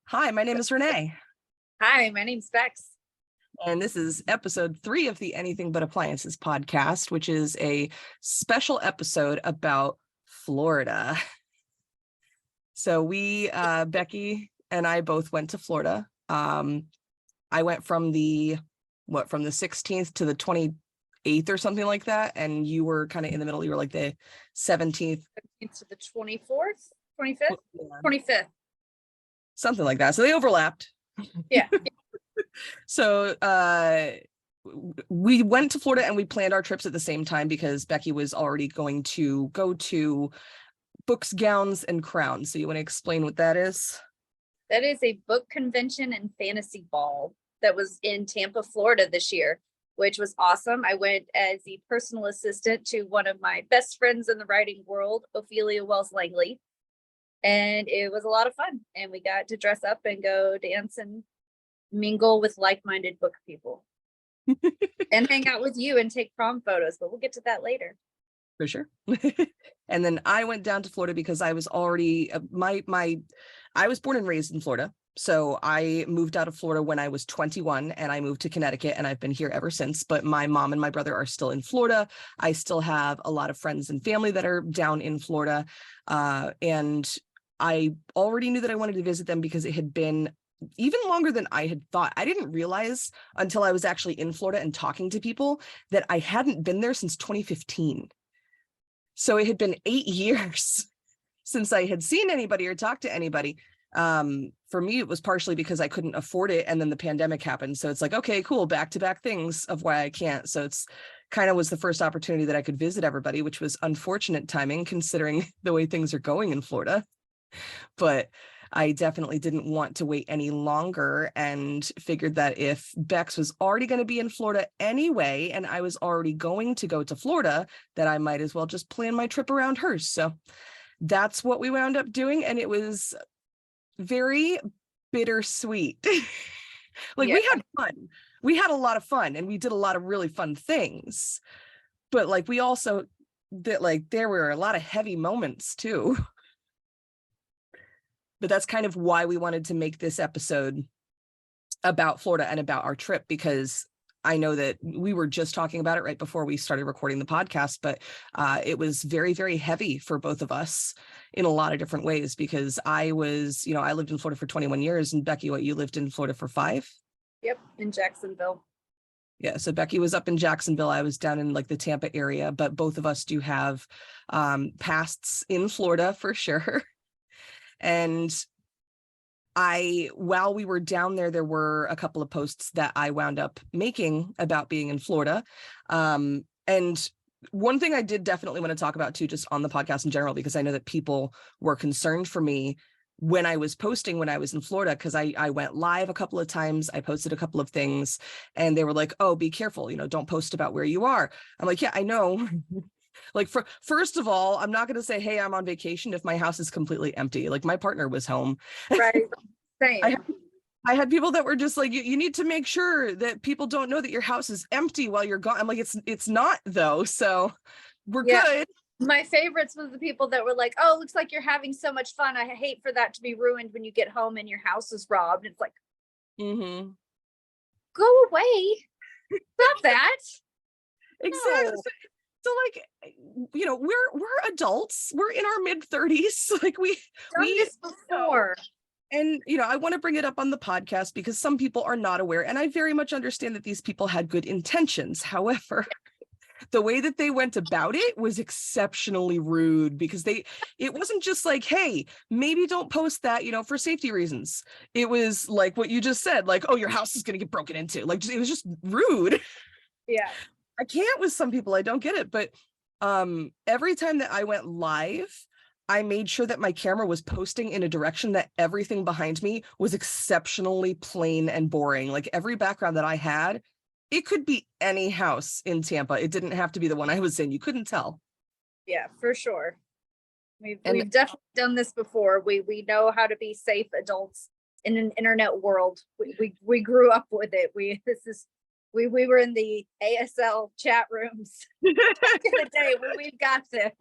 Hi, my name is Renee, Hi, my name's Becks. and this is episode 3 of the Anything But Appliances podcast, which is a special episode about Florida. So Becky and I both went to Florida. I went from the 16th to the 28th or something like that, and you were kind of in the middle. You were like the 17th. To the 24th, 25th, Yeah, 25th. something like that. So they overlapped. Yeah. So we went to Florida and we planned our trips at the same time because Becky was already going to go to Books, Gowns, and Crowns. So you want to explain what that is? That is a book convention and fantasy ball that was in Tampa, Florida this year, which was awesome. I went as the personal assistant to one of my best friends in the writing world, Ophelia Wells Langley. And it was a lot of fun. And we got to dress up and go dance and mingle with like-minded book people and hang out with you and take prom photos, but we'll get to that later. For sure. And then I went down to Florida because I was already I was born and raised in Florida. So I moved out of Florida when I was 21 and I moved to Connecticut and I've been here ever since. But my mom and my brother are still in Florida. I still have a lot of friends and family that are down in Florida. And I already knew that I wanted to visit them because it had been even longer than I had thought. I didn't realize until I was actually in Florida and talking to people that I hadn't been there since 2015. So it had been 8 years since I had seen anybody or talked to anybody. For me, it was partially because I couldn't afford it. And then the pandemic happened. So it's like, okay, cool, back-to-back things of why I can't. So it's kind of was the first opportunity that I could visit everybody, which was unfortunate timing considering the way things are going in Florida. But I definitely didn't want to wait any longer and figured that if Bex was already going to be in Florida anyway, and I was already going to go to Florida, that I might as well just plan my trip around hers. So that's what we wound up doing. And it was very bittersweet. We had fun. We had a lot of fun and we did a lot of really fun things. But we also did there were a lot of heavy moments too. But that's kind of why we wanted to make this episode about Florida and about our trip, because I know that we were just talking about it right before we started recording the podcast, but it was very, very heavy for both of us in a lot of different ways, because I lived in Florida for 21 years and Becky, you lived in Florida for 5? Yep, in Jacksonville. Yeah, so Becky was up in Jacksonville. I was down in the Tampa area, but both of us do have pasts in Florida for sure. And while we were down there were a couple of posts that I wound up making about being in Florida. And one thing I did definitely want to talk about too, just on the podcast in general, because I know that people were concerned for me when I was posting when I was in Florida, because I went live a couple of times. I posted a couple of things and they were like, oh, be careful, don't post about where you are. I'm like, yeah, I know. First of all, I'm not going to say, hey, I'm on vacation if my house is completely empty. My partner was home. Right. Same. I had people that were just like, you need to make sure that people don't know that your house is empty while you're gone. I'm like, it's not though. So we're good. My favorites was the people that were like, oh, looks like you're having so much fun. I hate for that to be ruined when you get home and your house is robbed. It's like, go away. Stop that. Exactly. No. So we're adults. We're in our mid-30s. We done this before. And I want to bring it up on the podcast because some people are not aware, and I very much understand that these people had good intentions. However, the way that they went about it was exceptionally rude, because it wasn't just like, hey, maybe don't post that, for safety reasons. It was like what you just said, like, oh, your house is going to get broken into. It was just rude. Yeah. I can't with some people. I don't get it. But every time that I went live, I made sure that my camera was posting in a direction that everything behind me was exceptionally plain and boring. Every background that I had, it could be any house in Tampa. It didn't have to be the one I was in. You couldn't tell. Yeah, for sure. We've definitely done this before. We know how to be safe adults in an internet world. We grew up with it. We were in the ASL chat rooms back in the day when we've got this.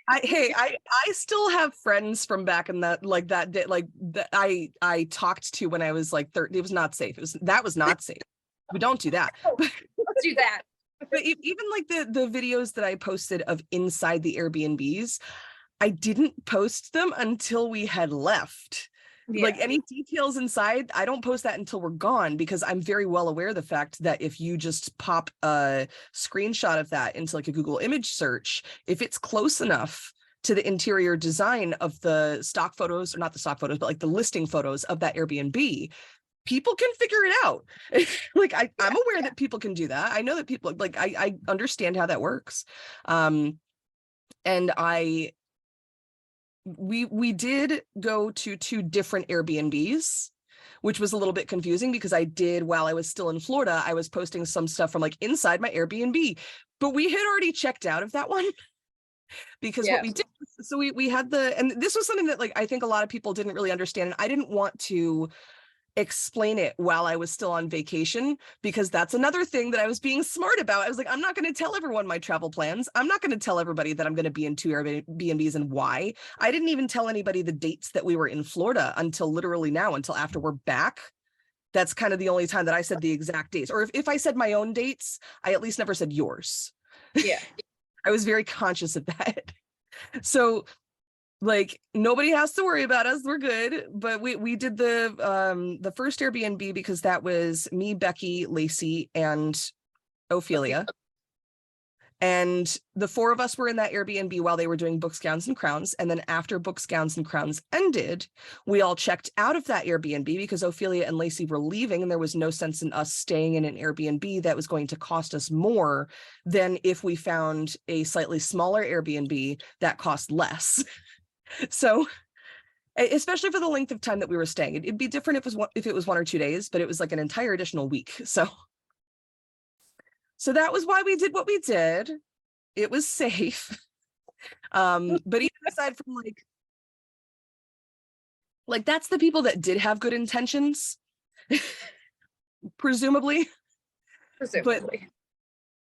I still have friends from back in that, like that day, like that I talked to when I was like 30. It was not safe. That was not safe. We don't do that. Oh, let's do that. But even like the videos that I posted of inside the Airbnbs, I didn't post them until we had left. Like Yeah. any details inside, I don't post that until we're gone, because I'm very well aware of the fact that if you just pop a screenshot of that into like a Google image search, if it's close enough to the interior design of the stock photos, or not the stock photos, but like the listing photos of that Airbnb, people can figure it out. Like I'm aware that people can do that. I know that people, like I understand how that works. And we did go to 2 different Airbnbs, which was a little bit confusing, because I did, while I was still in Florida, I was posting some stuff from like inside my Airbnb, but we had already checked out of that one. Because what we did, so we had and this was something that like I think a lot of people didn't really understand, and I didn't want to explain it while I was still on vacation, because that's another thing that I was being smart about. I was like, I'm not going to tell everyone my travel plans. I'm not going to tell everybody that I'm going to be in 2 Airbnbs and why. I didn't even tell anybody the dates that we were in Florida until literally now, until after we're back. That's kind of the only time that I said the exact dates. Or if I said my own dates, I at least never said yours. Yeah. I was very conscious of that. So like nobody has to worry about us, we're good. But we did the first Airbnb because that was me, Becky, Lacey, and Ophelia, and the 4 of us were in that Airbnb while they were doing Books, Gowns, and Crowns. And then after Books, Gowns, and Crowns ended, we all checked out of that Airbnb because Ophelia and Lacey were leaving, and there was no sense in us staying in an Airbnb that was going to cost us more than if we found a slightly smaller Airbnb that cost less. So, especially for the length of time that we were staying, it'd be different if it was 1 or 2 days, but it was like an entire additional week. So that was why we did what we did. It was safe. But even aside from like that's the people that did have good intentions, presumably. But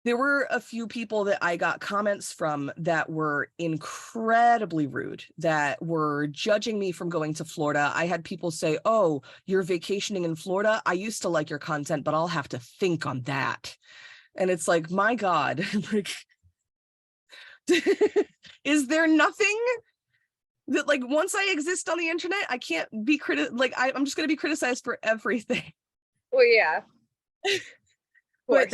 there were a few people that I got comments from that were incredibly rude, that were judging me from going to Florida. I had people say, "Oh, you're vacationing in Florida? I used to like your content, but I'll have to think on that." And it's like, my God, like, is there nothing that, like, once I exist on the internet, I can't be I'm just going to be criticized for everything. Well, yeah. But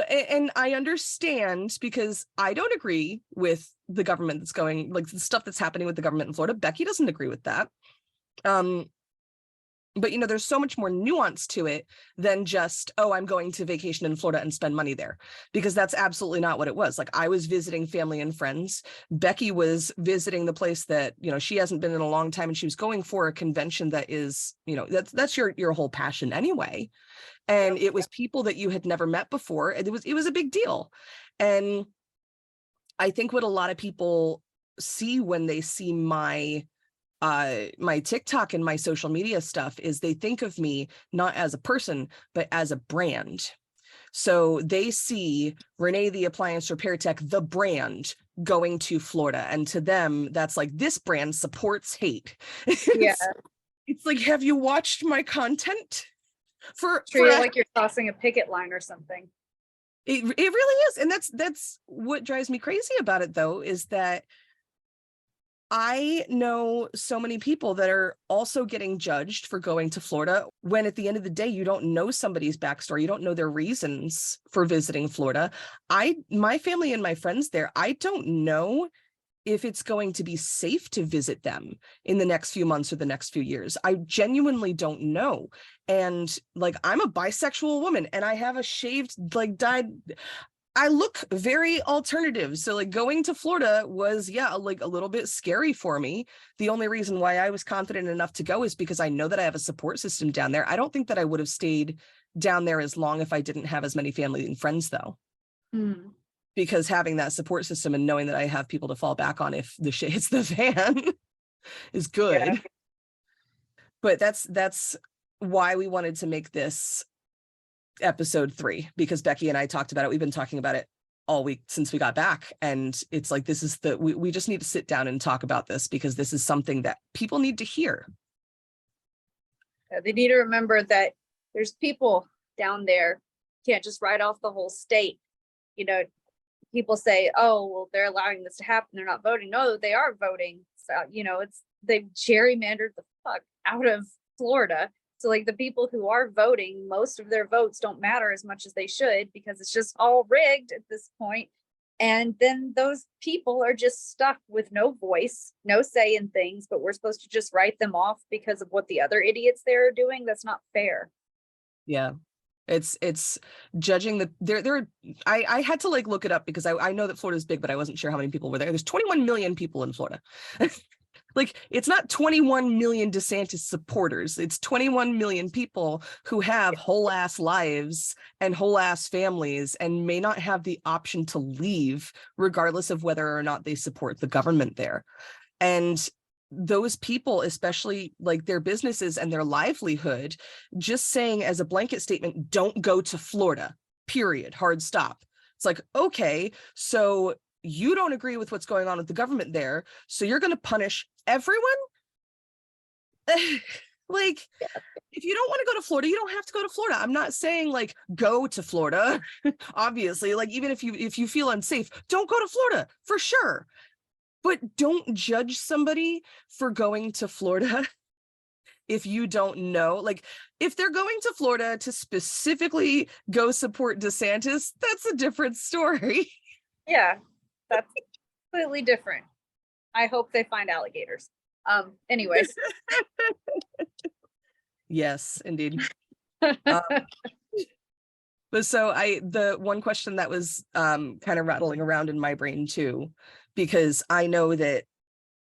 and I understand, because I don't agree with the government that's going, like the stuff that's happening with the government in Florida. Becky doesn't agree with that. But there's so much more nuance to it than just, oh, I'm going to vacation in Florida and spend money there, because that's absolutely not what it was. Like, I was visiting family and friends. Becky was visiting the place that, she hasn't been in a long time, and she was going for a convention that is, that's your whole passion anyway. And it was people that you had never met before. And it was a big deal. And I think what a lot of people see when they see my TikTok and my social media stuff is they think of me not as a person, but as a brand. So they see Renae the Appliance Repair Tech, the brand, going to Florida. And to them, that's like, this brand supports hate. Yeah. It's like, have you watched my content? For like you're crossing a picket line or something. It really is. And that's what drives me crazy about it, though, is that I know so many people that are also getting judged for going to Florida, when at the end of the day, you don't know somebody's backstory. You don't know their reasons for visiting Florida. My family and my friends there, I don't know if it's going to be safe to visit them in the next few months or the next few years. I genuinely don't know. And like, I'm a bisexual woman, and I have a shaved, like, dyed, I look very alternative. So like, going to Florida was, like a little bit scary for me. The only reason why I was confident enough to go is because I know that I have a support system down there. I don't think that I would have stayed down there as long if I didn't have as many family and friends, though. Because having that support system and knowing that I have people to fall back on if the shit hits the fan is good. Yeah. But that's why we wanted to make this episode 3, because Becky and I talked about it. We've been talking about it all week since we got back. And it's like, this is we just need to sit down and talk about this, because this is something that people need to hear. They need to remember that there's people down there, can't just write off the whole state. You know, people say, oh, well, they're allowing this to happen, they're not voting. No, they are voting. So, you know, they've gerrymandered the fuck out of Florida. So like the people who are voting, most of their votes don't matter as much as they should, because it's just all rigged at this point. And then those people are just stuck with no voice, no say in things, but we're supposed to just write them off because of what the other idiots there are doing. That's not fair. Yeah. It's judging I had to like look it up, because I know that Florida is big, but I wasn't sure how many people were there. There's 21 million people in Florida. Like, it's not 21 million DeSantis supporters. It's 21 million people who have whole ass lives and whole ass families and may not have the option to leave, regardless of whether or not they support the government there. And those people, especially like their businesses and their livelihood, just saying as a blanket statement, don't go to Florida, period, hard stop. It's like, okay, so you don't agree with what's going on with the government there, so you're going to punish everyone? Like, if you don't want to go to Florida, you don't have to go to Florida. I'm not saying like go to Florida. Obviously, like, even if you feel unsafe, don't go to Florida for sure. But don't judge somebody for going to Florida if you don't know. Like, if they're going to Florida to specifically go support DeSantis, that's a different story. Yeah, that's completely different. I hope they find alligators. Anyways. Yes, indeed. But so the one question that was kind of rattling around in my brain too, because I know that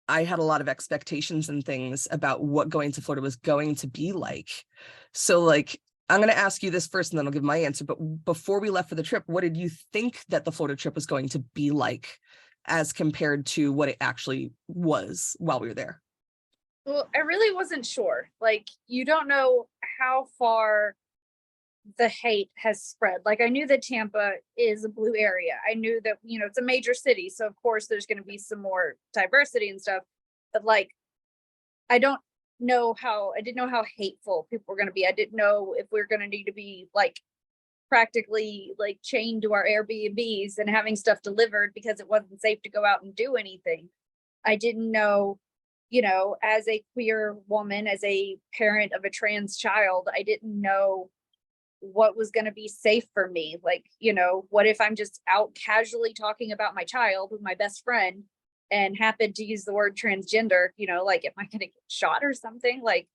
I had a lot of expectations and things about what going to Florida was going to be like. So like, I'm going to ask you this first and then I'll give my answer. But before we left for the trip, what did you think that the Florida trip was going to be like as compared to what it actually was while we were there? Well, I really wasn't sure. Like, you don't know how far the hate has spread. Like, I knew that Tampa is a blue area. I knew that, you know, it's a major city. So of course there's going to be some more diversity and stuff. But like, I didn't know how hateful people were going to be. I didn't know if we are going to need to be like practically like chained to our Airbnbs and having stuff delivered because it wasn't safe to go out and do anything. I didn't know, you know, as a queer woman, as a parent of a trans child, I didn't know what was going to be safe for me. Like, you know, what if I'm just out casually talking about my child with my best friend and happened to use the word transgender, you know, like, am I going to get shot or something? Like,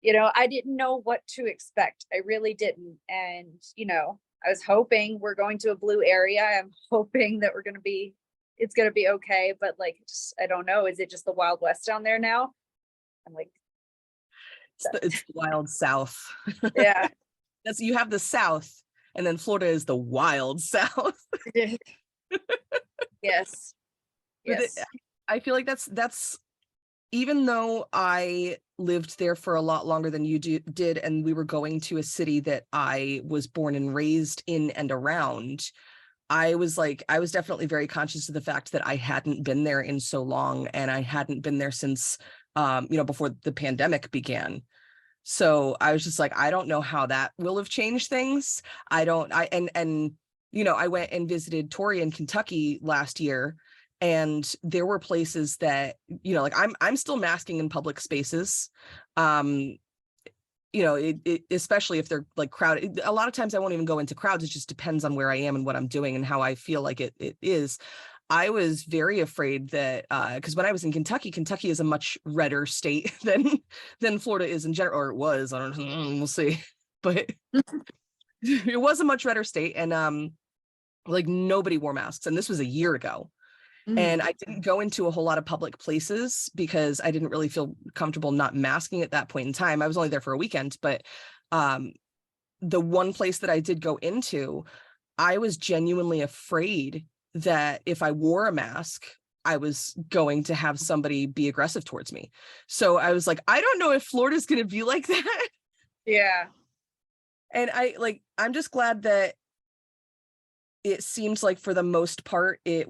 you know, I didn't know what to expect. I really didn't. And, you know, I was hoping we're going to a blue area. I'm hoping that it's going to be okay. But like, just, I don't know. Is it just the Wild West down there now? I'm like, it's the wild South. yeah. You have the South, and then Florida is the wild South. Yes. Yes. I feel like that's even though I lived there for a lot longer than you did, and we were going to a city that I was born and raised in and around, I was definitely very conscious of the fact that I hadn't been there in so long, and I hadn't been there since you know, before the pandemic began. So I was just like, I don't know how that will have changed things. And you know, I went and visited Tori in Kentucky last year, and there were places that, you know, like I'm still masking in public spaces. You know, especially if they're like crowded. A lot of times I won't even go into crowds. It just depends on where I am and what I'm doing and how I feel like it is. I was very afraid that because when I was in Kentucky is a much redder state than Florida is in general, or it was. I don't know, we'll see. But it was a much redder state, and like nobody wore masks, and this was a year ago. And I didn't go into a whole lot of public places because I didn't really feel comfortable not masking at that point in time. I was only there for a weekend, but the one place that I did go into, I was genuinely afraid that if I wore a mask, I was going to have somebody be aggressive towards me. So I was like, I don't know if Florida's going to be like that. Yeah. And I'm just glad that it seems like for the most part, it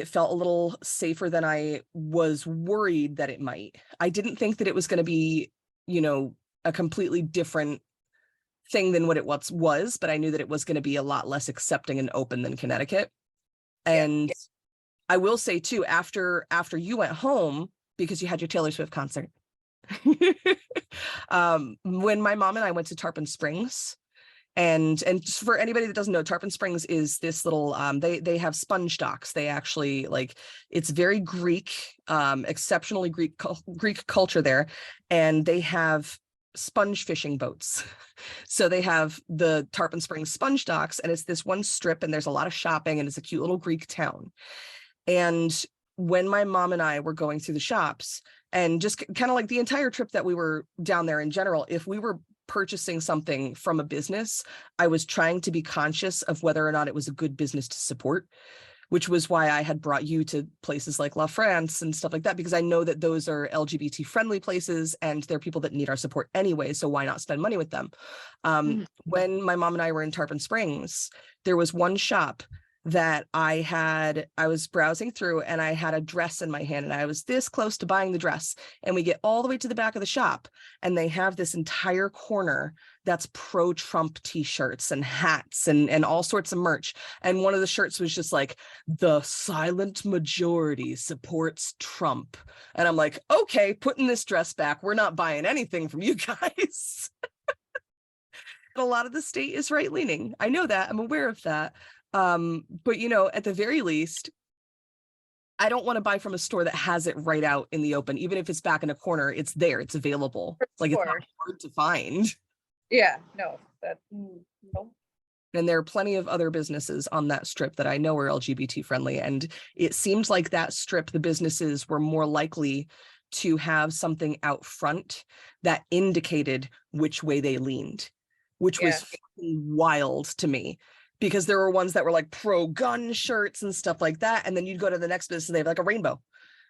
felt a little safer than I was worried that it might. I didn't think that it was going to be, you know, a completely different thing than what it was, but I knew that it was going to be a lot less accepting and open than Connecticut. Yeah. And I will say too, after you went home because you had your Taylor Swift concert, when my mom and I went to Tarpon Springs, and just for anybody that doesn't know, Tarpon Springs is this little they have sponge docks. They actually, like, it's very Greek, exceptionally Greek culture there, and they have sponge fishing boats. So they have the Tarpon Springs sponge docks, and it's this one strip, and there's a lot of shopping, and it's a cute little Greek town. And when my mom and I were going through the shops, and just kind of like the entire trip that we were down there in general, if we were purchasing something from a business, I was trying to be conscious of whether or not it was a good business to support, which was why I had brought you to places like La France and stuff like that, because I know that those are LGBT friendly places and they're people that need our support anyway. So why not spend money with them? When my mom and I were in Tarpon Springs, there was one shop that I was browsing through, and I had a dress in my hand, and I was this close to buying the dress, and we get all the way to the back of the shop, and they have this entire corner that's pro-Trump t-shirts and hats and all sorts of merch. And one of the shirts was just like, "The silent majority supports Trump." And I'm like, okay, putting this dress back, we're not buying anything from you guys. A lot of the state is right-leaning. I know that, I'm aware of that. But you know, at the very least, I don't want to buy from a store that has it right out in the open. Even if it's back in a corner, it's there, it's available. Like, it's not hard to find. Yeah, no, no. And there are plenty of other businesses on that strip that I know are LGBT friendly. And it seemed like that strip, the businesses were more likely to have something out front that indicated which way they leaned, which was fucking wild to me. Because there were ones that were like pro-gun shirts and stuff like that. And then you'd go to the next business and they have like a rainbow.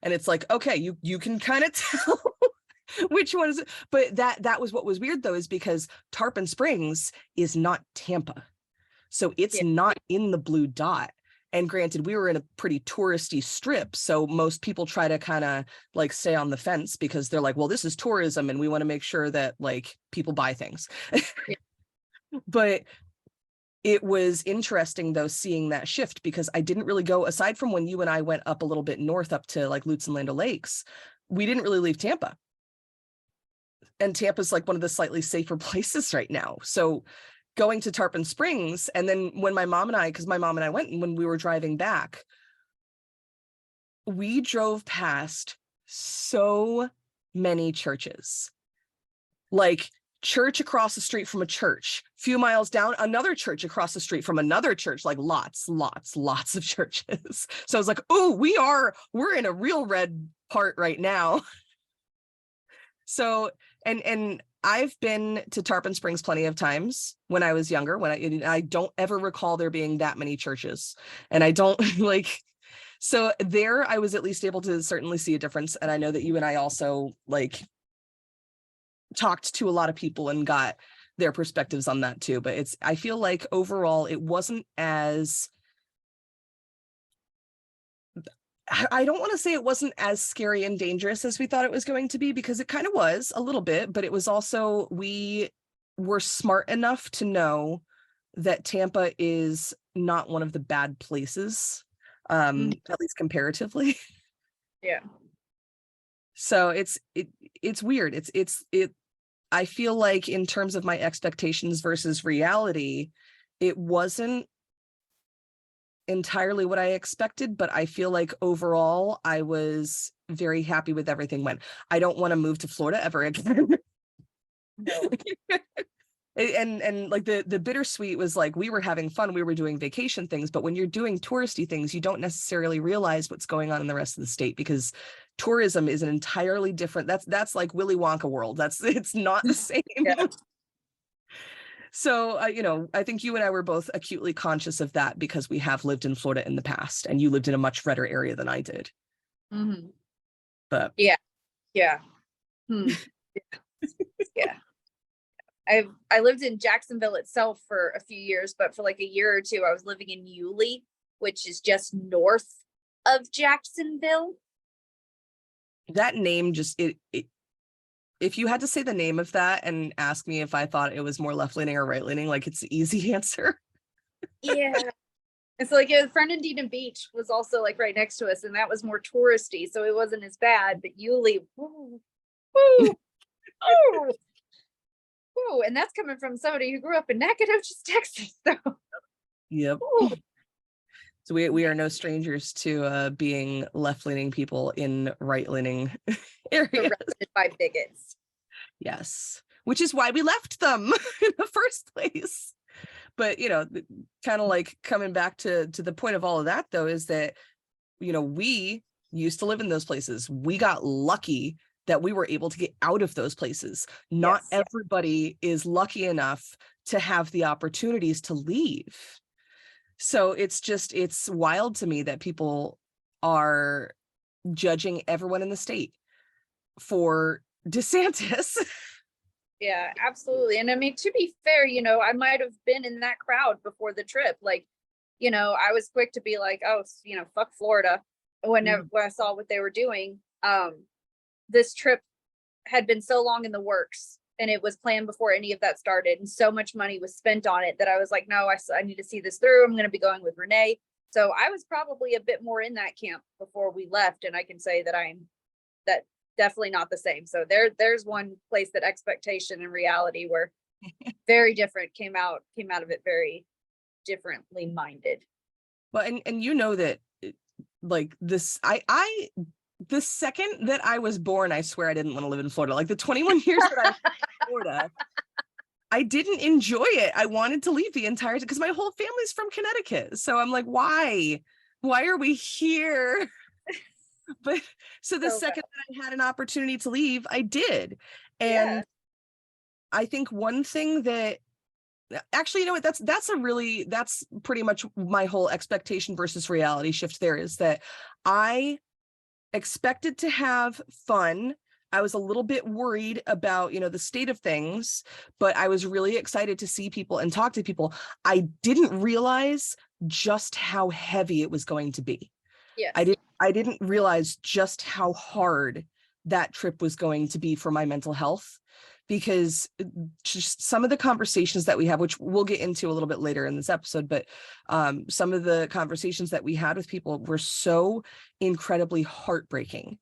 And it's like, okay, you can kind of tell which one is it. But that was what was weird though, is because Tarpon Springs is not Tampa. So it's not in the blue dot. And granted, we were in a pretty touristy strip. So most people try to kind of like stay on the fence because they're like, well, this is tourism and we want to make sure that like people buy things. But it was interesting though, seeing that shift, because I didn't really go, aside from when you and I went up a little bit north up to like Lutz and Land O'Lakes, we didn't really leave Tampa. And Tampa's like one of the slightly safer places right now. So going to Tarpon Springs, and then when my mom and I, because my mom and I went, and when we were driving back, we drove past so many churches. Like, church across the street from a church, few miles down, another church across the street from another church, like lots of churches. So I was like, oh, we're in a real red part right now. So, and I've been to Tarpon Springs plenty of times when I was younger, when I don't ever recall there being that many churches. And I don't like, so there I was at least able to certainly see a difference. And I know that you and I also like talked to a lot of people and got their perspectives on that too. But I feel like overall it wasn't as, I don't want to say it wasn't as scary and dangerous as we thought it was going to be, because it kind of was a little bit, but it was also, we were smart enough to know that Tampa is not one of the bad places, at least comparatively. Yeah. So it's weird. I feel like in terms of my expectations versus reality, it wasn't entirely what I expected, but I feel like overall I was very happy with everything went. I don't want to move to Florida ever again. No. And like the bittersweet was like, we were having fun, we were doing vacation things, but when you're doing touristy things, you don't necessarily realize what's going on in the rest of the state, because tourism is an entirely different, that's like Willy Wonka world. It's not the same. Yeah. So, you know, I think you and I were both acutely conscious of that because we have lived in Florida in the past, and you lived in a much redder area than I did. But yeah. Yeah. Yeah. I lived in Jacksonville itself for a few years, but for like a year or two, I was living in Yulee, which is just north of Jacksonville. That name just it if you had to say the name of that and ask me if I thought it was more left leaning or right leaning, like it's the easy answer. Yeah. It's like Fernandina Beach was also like right next to us, and that was more touristy, so it wasn't as bad. But Yulee, woo, woo, oh, woo, and that's coming from somebody who grew up in Nacogdoches, Texas. So, Yep. woo. So we are no strangers to being left leaning people in right leaning areas. Surrounded by bigots. Yes, which is why we left them in the first place. But kind of like coming back to the point of all of that, though, is that we used to live in those places. We got lucky that we were able to get out of those places. Not Yes. everybody is lucky enough to have the opportunities to leave. So it's wild to me that people are judging everyone in the state for DeSantis. Yeah, absolutely. And I mean, to be fair, I might have been in that crowd before the trip. Like, I was quick to be like, oh, fuck Florida. When I saw what they were doing, this trip had been so long in the works, and it was planned before any of that started, and so much money was spent on it that I was like, no, I need to see this through. I'm going to be going with Renae. So I was probably a bit more in that camp before we left, and I can say that that definitely not the same. So there's one place that expectation and reality were very different, came out of it very differently minded. Well, and that like this, the second that I was born, I swear I didn't want to live in Florida. Like the 21 years that I was in Florida, I didn't enjoy it. I wanted to leave the entire time because my whole family's from Connecticut. So I'm like, why are we here? But so the second that I had an opportunity to leave, I did. And I think one thing that actually, that's pretty much my whole expectation versus reality shift there, is that I expected to have fun. I was a little bit worried about, the state of things, but I was really excited to see people and talk to people. I didn't realize just how heavy it was going to be. Yes. I didn't realize just how hard that trip was going to be for my mental health, because just some of the conversations that we have, which we'll get into a little bit later in this episode, but some of the conversations that we had with people were so incredibly heartbreaking.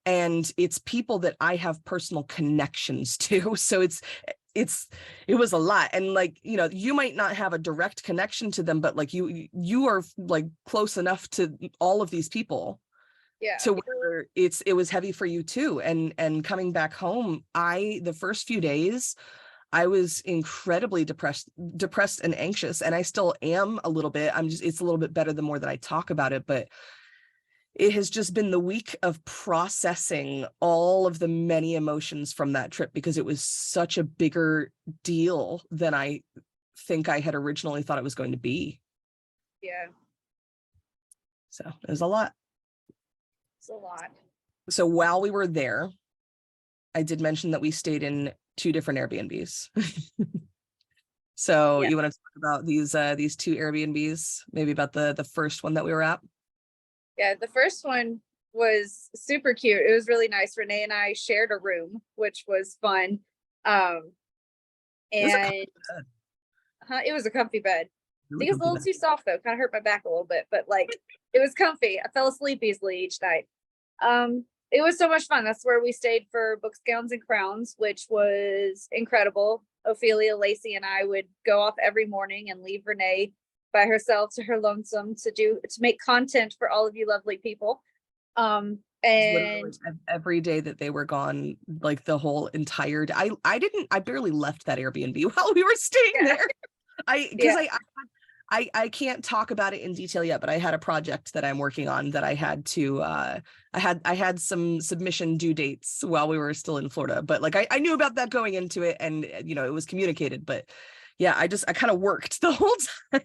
And it's people that I have personal connections to. So it was a lot. And like, you might not have a direct connection to them, but like you are like close enough to all of these people. Yeah. To where it was heavy for you too. And coming back home, the first few days, I was incredibly depressed and anxious. And I still am a little bit. It's a little bit better the more that I talk about it, but it has just been the week of processing all of the many emotions from that trip, because it was such a bigger deal than I think I had originally thought it was going to be. Yeah. So it was a lot. It's a lot. So while we were there, I did mention that we stayed in 2 different Airbnbs. So you want to talk about these 2 Airbnbs, maybe about the first one that we were at? Yeah, the first one was super cute. It was really nice. Renae and I shared a room, which was fun. And it was a comfy bed. I think it was a little too soft though, kind of hurt my back a little bit, but like it was comfy. I fell asleep easily each night. It was so much fun. That's where we stayed for Books, Gowns, and Crowns, which was incredible. Ophelia, Lacey, and I would go off every morning and leave Renae by herself to her lonesome to make content for all of you lovely people. And every day that they were gone, like the whole entire day, I barely left that Airbnb while we were staying there. I can't talk about it in detail yet, but I had a project that I'm working on that I had to I had some submission due dates while we were still in Florida, but like I knew about that going into it, and it was communicated. But yeah, I kind of worked the whole time.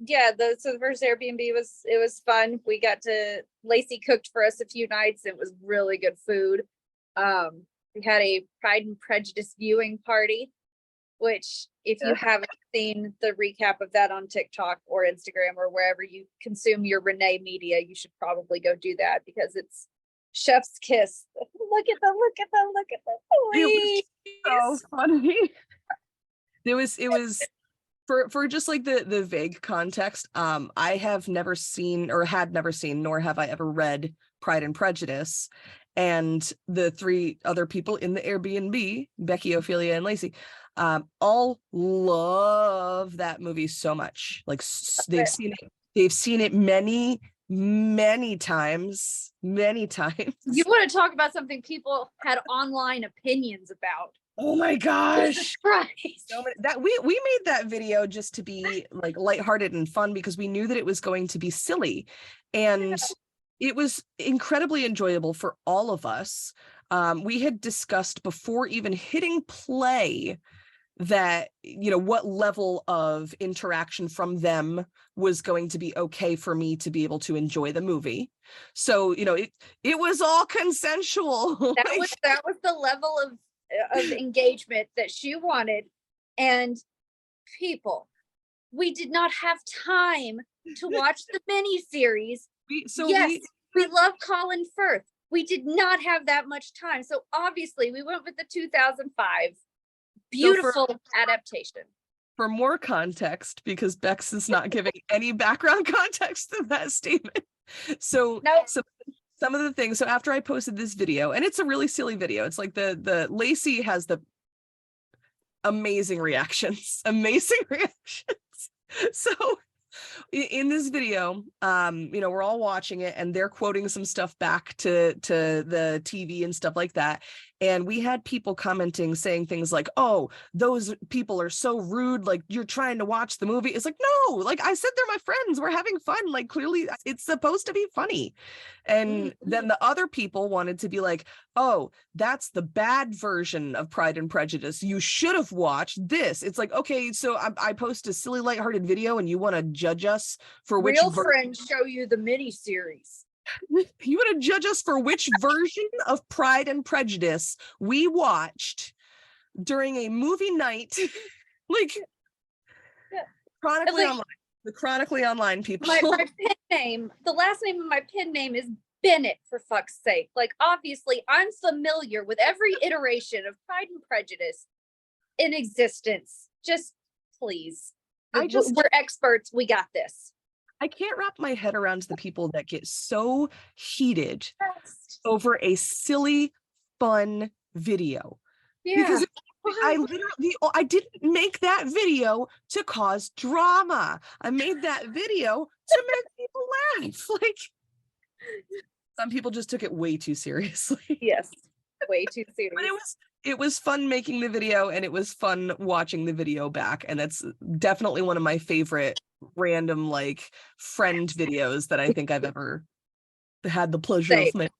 Yeah, so the first Airbnb was fun. Lacey cooked for us a few nights. It was really good food. We had a Pride and Prejudice viewing party, which if you haven't seen the recap of that on TikTok or Instagram or wherever you consume your Renae media, you should probably go do that because it's chef's kiss. Look at the It was please. so funny. It was for just like the vague context. I have never seen or had never seen, nor have I ever read Pride and Prejudice. And the three other people in the Airbnb, Becky, Ophelia, and Lacey, all love that movie so much. Like they've seen it many times, many times. You want to talk about something people had online opinions about? Oh my gosh. Christ. So that we made that video just to be like lighthearted and fun because we knew that it was going to be silly, and it was incredibly enjoyable for all of us. We had discussed before even hitting play that, you know, what level of interaction from them was going to be okay for me to be able to enjoy the movie. So, you know, it was all consensual. That was the level of engagement that she wanted. And people, we did not have time to watch the miniseries. We love Colin Firth. We did not have that much time. So obviously we went with the 2005 beautiful adaptation. For more context, because Bex is not giving any background context to that statement. So, nope. Some of the things, so after I posted this video, and it's a really silly video, it's like the Lacey has the amazing reactions. So in this video, you know, we're all watching it and they're quoting some stuff back to the TV and stuff like that. And we had people commenting saying things like, oh, those people are so rude. Like, you're trying to watch the movie. It's like, no, like I said, they're my friends. We're having fun. Like, clearly it's supposed to be funny. And then the other people wanted to be like, oh, that's the bad version of Pride and Prejudice. You should have watched this. It's like, okay, so I post a silly, lighthearted video and you want to judge us for which real friends show you the mini series. You want to judge us for which version of Pride and Prejudice we watched during a movie night? Like, chronically online. The chronically online people. My pen name, the last name of my pen name is Bennett, for fuck's sake. Like, obviously, I'm familiar with every iteration of Pride and Prejudice in existence. Just please. We're experts. We got this. I can't wrap my head around the people that get so heated over a silly, fun video. Yeah. Because I didn't make that video to cause drama. I made that video to make people laugh. Like, some people just took it way too seriously. Yes, way too serious. But it was fun making the video, and it was fun watching the video back. And that's definitely one of my favorite random, like, friend videos that I think I've ever had the pleasure of making.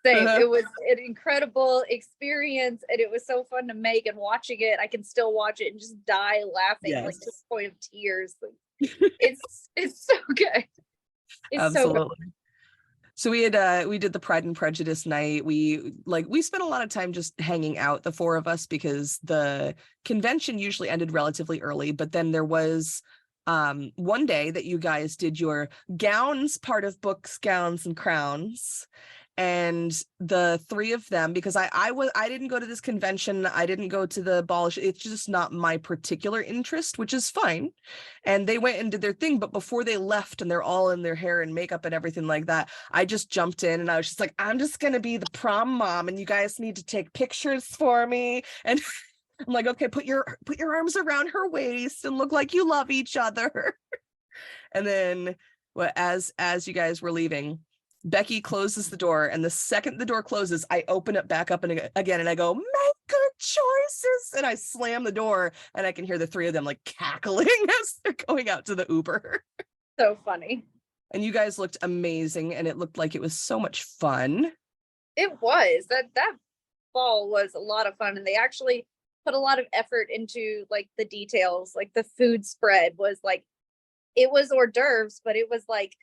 Same. It was an incredible experience, and it was so fun to make. And watching it, I can still watch it and just die laughing, like, to the point of tears. It's so good. It's absolutely. So good. So we did the Pride and Prejudice night. We spent a lot of time just hanging out, the four of us, because the convention usually ended relatively early, but then there was one day that you guys did your gowns part of Books, Gowns, and Crowns. And the three of them, because I didn't go to this convention, I didn't go to the ball. It's just not my particular interest, which is fine. And they went and did their thing, but before they left, and they're all in their hair and makeup and everything like that, I just jumped in and I was just like, I'm just gonna be the prom mom, and you guys need to take pictures for me. And I'm like, okay, put your arms around her waist and look like you love each other. And then, well, as you guys were leaving, Becky closes the door, and the second the door closes, I open it back up and again, and I go, make good choices, and I slam the door, and I can hear the three of them like cackling as they're going out to the Uber. So funny. And you guys looked amazing, and it looked like it was so much fun. It was. That ball was a lot of fun, and they actually put a lot of effort into, like, the details. Like, the food spread was like, it was hors d'oeuvres, but it was like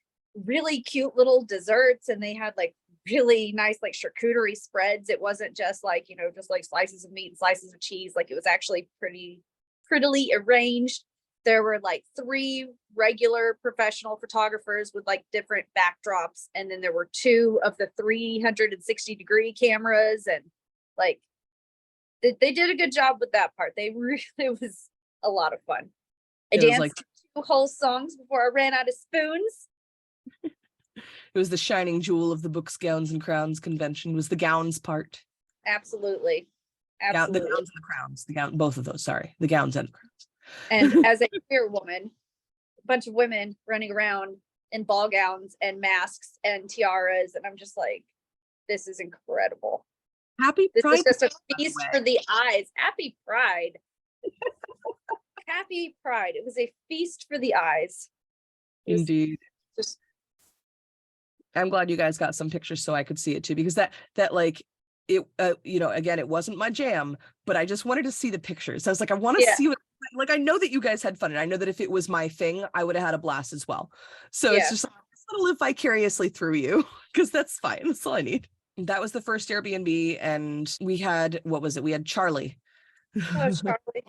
really cute little desserts, and they had like really nice like charcuterie spreads. It wasn't just like, you know, just like slices of meat and slices of cheese. Like, it was actually pretty prettily arranged. There were like 3 regular professional photographers with like different backdrops. And then there were 2 of the 360-degree cameras. And like, they did a good job with that part. It was a lot of fun. I danced like 2 whole songs before I ran out of spoons. It was the shining jewel of the Books, Gowns, and Crowns convention, was the gowns part. Absolutely. The gowns and the crowns. Both of those, sorry. The gowns and the crowns. And as a queer woman, a bunch of women running around in ball gowns and masks and tiaras. And I'm just like, this is incredible. Happy This Pride. This is just a feast for the eyes. Happy Pride. Happy Pride. It was a feast for the eyes. Indeed. I'm glad you guys got some pictures so I could see it too, because that like it, again, it wasn't my jam, but I just wanted to see the pictures. I was like, I want to see what, like, I know that you guys had fun, and I know that if it was my thing, I would have had a blast as well. So it's just, I'm just gonna live vicariously through you, because that's fine. That's all I need. That was the first Airbnb, and we had, what was it? We had Charlie. Oh, Charlie.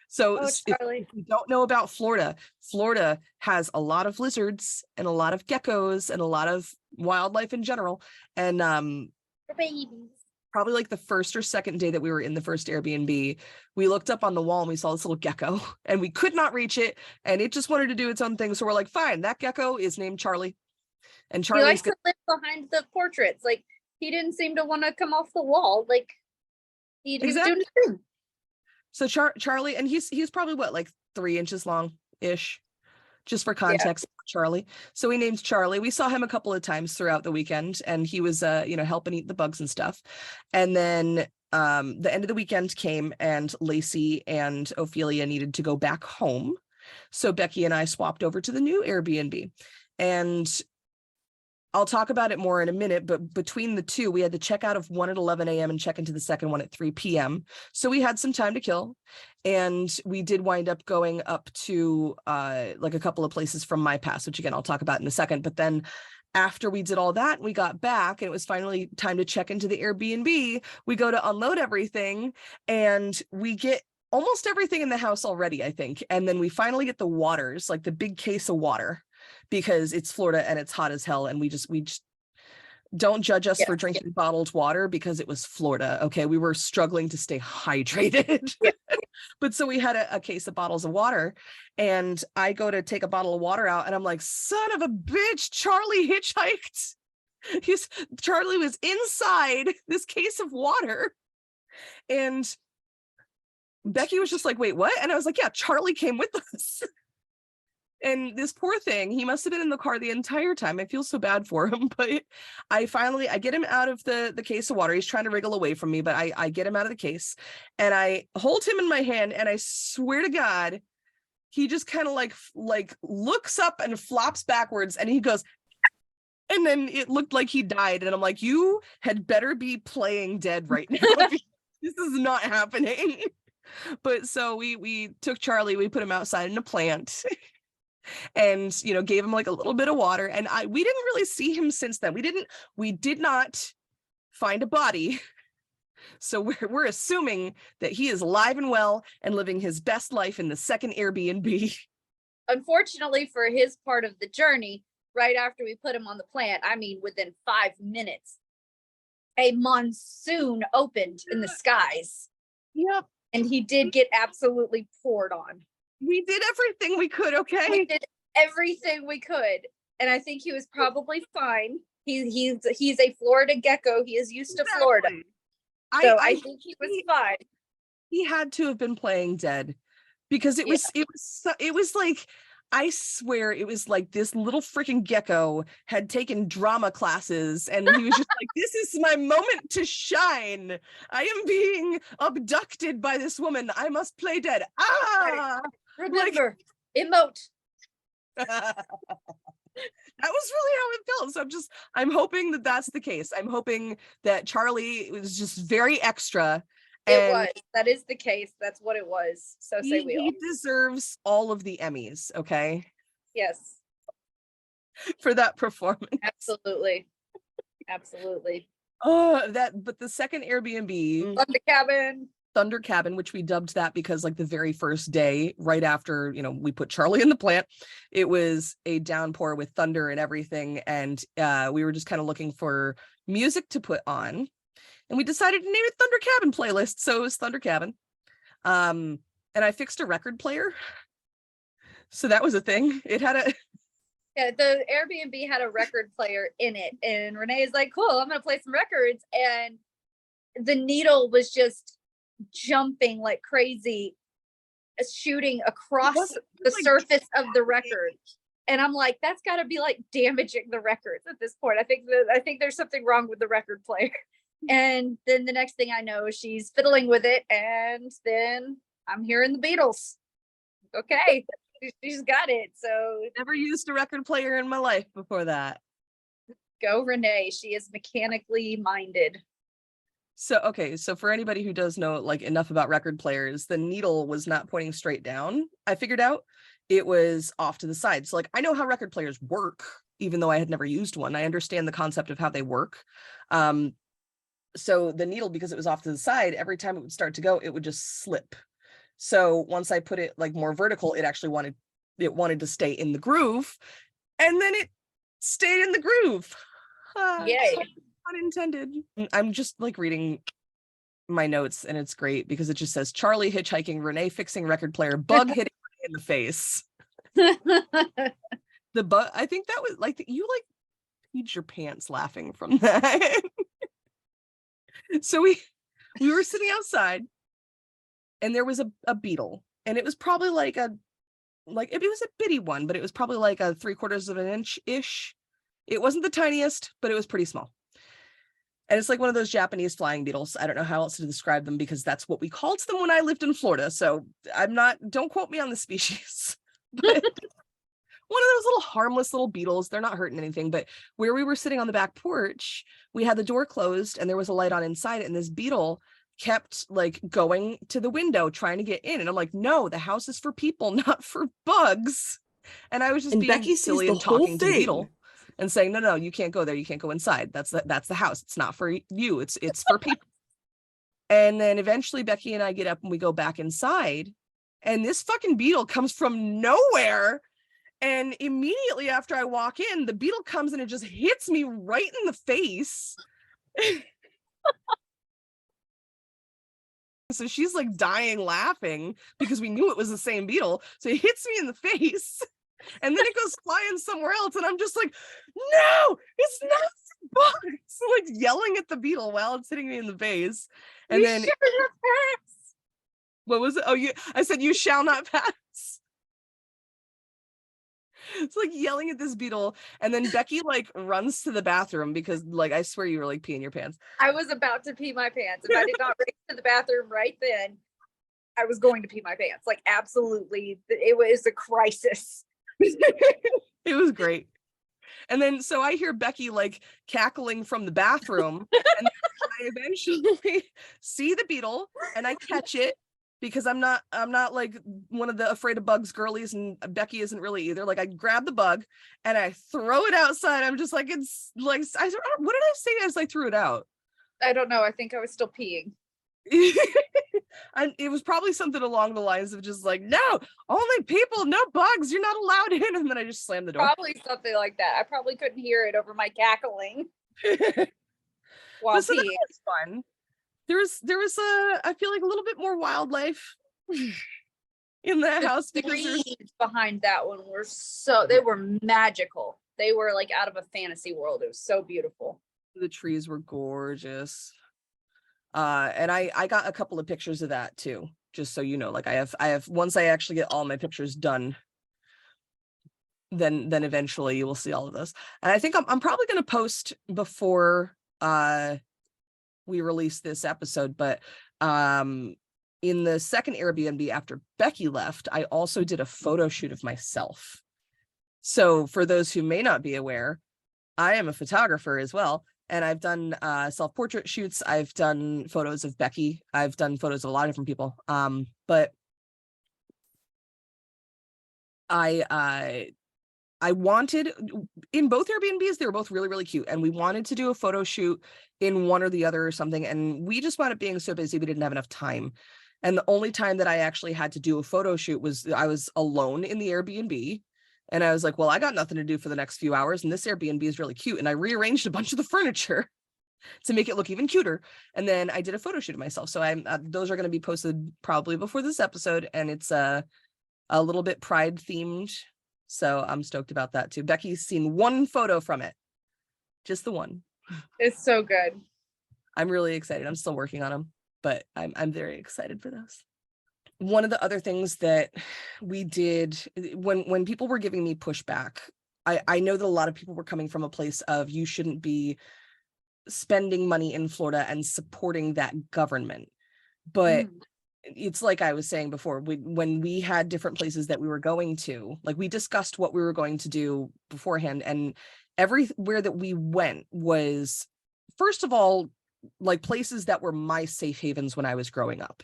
So if you don't know about Florida, Florida has a lot of lizards and a lot of geckos and a lot of wildlife in general. And babies. Probably like the first or second day that we were in the first Airbnb, we looked up on the wall and we saw this little gecko, and we could not reach it, and it just wanted to do its own thing. So we're like, fine, that gecko is named Charlie. And Charlie likes to live behind the portraits. Like, he didn't seem to want to come off the wall. Like, he was doing his thing. So Charlie, and he's probably what, like 3 inches long ish, just for context. Charlie. So we named Charlie. We saw him a couple of times throughout the weekend, and he was helping eat the bugs and stuff. And then the end of the weekend came, and Lacey and Ophelia needed to go back home. So Becky and I swapped over to the new Airbnb, and I'll talk about it more in a minute, but between the two, we had to check out of one at 11 a.m. and check into the second one at 3 p.m. So we had some time to kill, and we did wind up going up to like a couple of places from my past, which again, I'll talk about in a second. But then after we did all that, we got back and it was finally time to check into the Airbnb. We go to unload everything, and we get almost everything in the house already, I think. And then we finally get the waters, like the big case of water, because it's Florida and it's hot as hell. And we just don't judge us for drinking bottled water, because it was Florida. Okay. We were struggling to stay hydrated. But so we had a case of bottles of water, and I go to take a bottle of water out, and I'm like, son of a bitch, Charlie hitchhiked. Charlie was inside this case of water. And Becky was just like, wait, what? And I was like, yeah, Charlie came with us. And this poor thing, he must have been in the car the entire time. I feel so bad for him, but I get him out of the case of water. He's trying to wriggle away from me, but I get him out of the case, and I hold him in my hand, and I swear to God, he just kind of like looks up and flops backwards, and he goes, and then it looked like he died. And I'm like, you had better be playing dead right now. This is not happening. But so we took Charlie, we put him outside in a plant, and gave him like a little bit of water, and we didn't really see him since then. We did not find a body, so we're assuming that he is alive and well and living his best life in the second Airbnb. Unfortunately for his part of the journey, right after we put him on the plant, I mean within 5 minutes, a monsoon opened in the skies. Yep. And he did get absolutely poured on. We did everything we could, okay? We did everything we could. And I think he was probably fine. He's a Florida gecko. He is used to Florida. So I think he was fine. He had to have been playing dead, because it was like, I swear it was like this little freaking gecko had taken drama classes, and he was just like, this is my moment to shine. I am being abducted by this woman. I must play dead. Remember, emote. That was really how it felt. So I'm hoping that that's the case. I'm hoping that Charlie was just very extra. That is the case. That's what it was. So say we all. He deserves all of the Emmys, okay? Yes. For that performance. Absolutely. Absolutely. But the second Airbnb. Love the cabin. Thunder Cabin, which we dubbed that because like the very first day, right after, we put Charlie in the plant, it was a downpour with thunder and everything. And we were just kind of looking for music to put on. And we decided to name it Thunder Cabin playlist. So it was Thunder Cabin. And I fixed a record player. So that was a thing. It had a... Yeah, the Airbnb had a record player in it. And Renee is like, cool, I'm going to play some records. And the needle was just jumping like crazy, shooting across the surface of the record. And I'm like, that's got to be like damaging the records at this point. I think there's something wrong with the record player. And then the next thing I know, she's fiddling with it, and then I'm hearing the Beatles. Okay, she's got it. So never used a record player in my life before that. Go Renee, she is mechanically minded. So, okay, so for anybody who does know like enough about record players, the needle was not pointing straight down. I figured out it was off to the side. So like, I know how record players work, even though I had never used one. I understand the concept of how they work. So the needle, because it was off to the side, every time it would start to go, it would just slip. So once I put it like more vertical, it actually wanted to stay in the groove, and then it stayed in the groove. Yay. Unintended. I'm just like reading my notes, and it's great because it just says Charlie hitchhiking, Renee fixing record player, bug hitting Renee in the face. The bug, I think that was like, you like peed your pants laughing from that. So we were sitting outside, and there was a beetle, and it was probably like it was a bitty one, but it was probably like a 3/4 of an inch ish. It wasn't the tiniest, but it was pretty small. And it's like one of those Japanese flying beetles. I don't know how else to describe them because that's what we called them when I lived in Florida. So don't quote me on the species. But one of those little harmless little beetles. They're not hurting anything. But where we were sitting on the back porch, we had the door closed and there was a light on inside. And this beetle kept like going to the window trying to get in. And I'm like, no, the house is for people, not for bugs. And I was just being Becky silly and talking to the beetle and saying, no, you can't go there. You can't go inside. That's the house. It's not for you. It's for people. And then eventually Becky and I get up and we go back inside, and this fucking beetle comes from nowhere. And immediately after I walk in, the beetle comes and it just hits me right in the face. So she's like dying laughing because we knew it was the same beetle. So it hits me in the face. And then it goes flying somewhere else. And I'm just like, no, it's not bugs. So like yelling at the beetle while it's hitting me in the face. And then what was it? Oh, I said, you shall not pass. It's like yelling at this beetle. And then Becky like runs to the bathroom because like, I swear you were like peeing your pants. I was about to pee my pants. If I did not race to the bathroom right then, I was going to pee my pants. Like, absolutely. It was a crisis. It was great. And then so I hear Becky like cackling from the bathroom, and I eventually see the beetle and I catch it because I'm not like one of the afraid of bugs girlies, and Becky isn't really either. Like I grab the bug and I throw it outside. I'm just like, it's like, what did I say as I threw it out? I don't know. I think I was still peeing. It was probably something along the lines of just like, no, only people, no bugs, you're not allowed in. And then I just slammed the door. Probably something like that. I probably couldn't hear it over my cackling while so peeing. That was fun. There was I feel like a little bit more wildlife in that house because trees behind that one they were magical. They were like out of a fantasy world. It was so beautiful. The trees were gorgeous. And I got a couple of pictures of that too, just so you know. Like I have once I actually get all my pictures done, then eventually you will see all of this. And I think I'm probably going to post before we release this episode, but in the second Airbnb after Becky left, I also did a photo shoot of myself. So for those who may not be aware, I am a photographer as well. And I've done self-portrait shoots. I've done photos of Becky. I've done photos of a lot of different people. But I I wanted in both Airbnbs, they were both really, really cute. And we wanted to do a photo shoot in one or the other or something. And we just wound up being so busy, we didn't have enough time. And the only time that I actually had to do a photo shoot was I was alone in the Airbnb. And I was like, well, I got nothing to do for the next few hours. And this Airbnb is really cute. And I rearranged a bunch of the furniture to make it look even cuter. And then I did a photo shoot of myself. So I'm those are going to be posted probably before this episode. And it's a little bit pride themed. So I'm stoked about that too. Becky's seen one photo from it. Just the one. It's so good. I'm really excited. I'm still working on them, but I'm very excited for those. One of the other things that we did when people were giving me pushback, I know that a lot of people were coming from a place of you shouldn't be spending money in Florida and supporting that government. But it's like I was saying before, when we had different places that we were going to, like we discussed what we were going to do beforehand, and everywhere that we went was, first of all, like places that were my safe havens when I was growing up.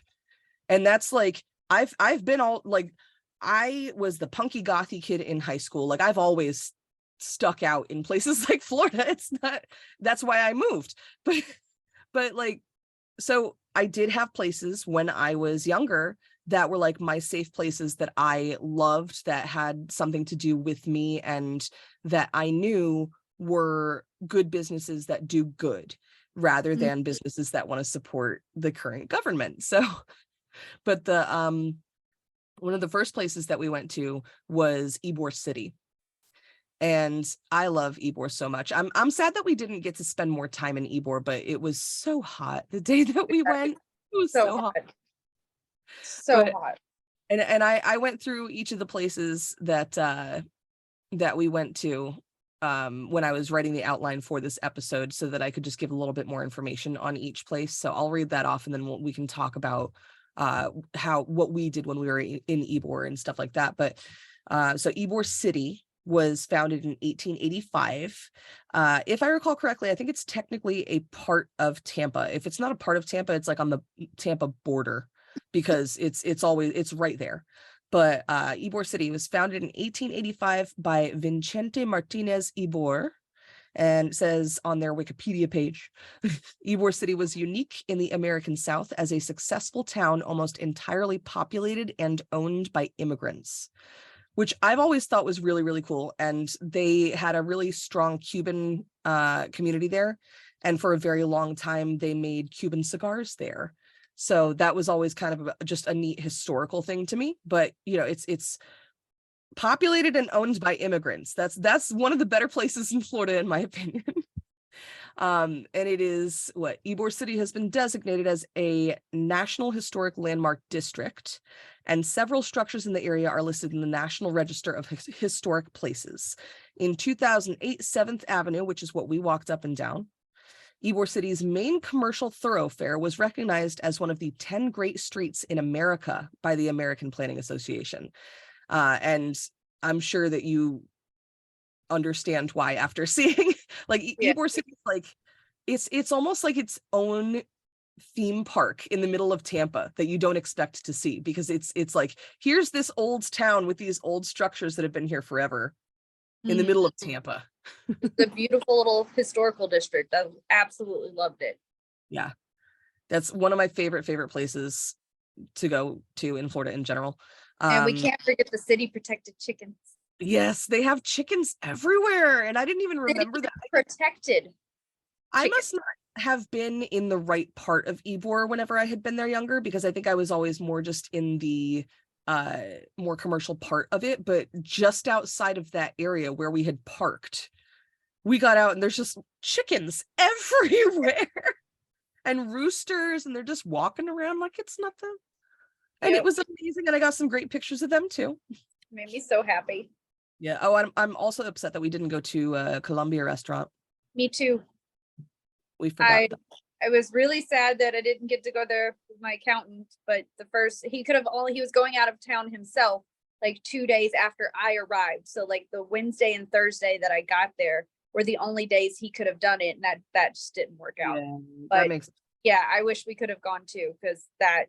And that's like, I've been all like, I was the punky gothy kid in high school. Like I've always stuck out in places like Florida. It's not, that's why I moved. But like, so I did have places when I was younger that were like my safe places that I loved, that had something to do with me, and that I knew were good businesses that do good rather than businesses that want to support the current government. So, but the one of the first places that we went to was Ybor City. And I love Ybor so much. I'm sad that we didn't get to spend more time in Ybor, but it was so hot the day that we went. It was so hot. So But, hot. And I went through each of the places that that we went to when I was writing the outline for this episode, so that I could just give a little bit more information on each place. So I'll read that off, and then we can talk about what we did when we were in Ybor and stuff like that. But so Ybor City was founded in 1885. If I recall correctly, I think it's technically a part of Tampa. If it's not a part of Tampa, it's like on the Tampa border, because it's right there. But Ybor City was founded in 1885 by Vicente Martinez Ybor. And it says on their Wikipedia page, Ybor City was unique in the American South as a successful town almost entirely populated and owned by immigrants, which I've always thought was really, really cool. And they had a really strong Cuban community there. And for a very long time, they made Cuban cigars there. So that was always kind of just a neat historical thing to me. But, you know, it's populated and owned by immigrants. That's one of the better places in Florida, in my opinion. And it is what Ybor City has been designated as a National Historic Landmark District, and several structures in the area are listed in the National Register of Historic Places. In 2008, 7th Avenue, which is what we walked up and down, Ybor City's main commercial thoroughfare was recognized as one of the 10 great streets in America by the American Planning Association. And I'm sure that you understand why after seeing like Ybor City, like it's almost like its own theme park in the middle of Tampa that you don't expect to see, because it's like, here's this old town with these old structures that have been here forever in the middle of Tampa. It's a beautiful little historical district. I absolutely loved it. Yeah, that's one of my favorite places to go to in Florida in general. And we can't forget the city protected chickens. Yes, they have chickens everywhere, and I didn't even remember that. Protected. I must not have been in the right part of Ybor whenever I had been there younger, because I think I was always more just in the more commercial part of it. But just outside of that area where we had parked, we got out and there's just chickens everywhere and roosters, and they're just walking around like it's nothing. And it was amazing, and I got some great pictures of them too. Made me so happy. Yeah. Oh, I'm also upset that we didn't go to Columbia restaurant. Me too. We forgot. I was really sad that I didn't get to go there with my accountant, but he was going out of town himself like 2 days after I arrived. So like the Wednesday and Thursday that I got there were the only days he could have done it, and that just didn't work out. Yeah, but that makes yeah, I wish we could have gone too, because that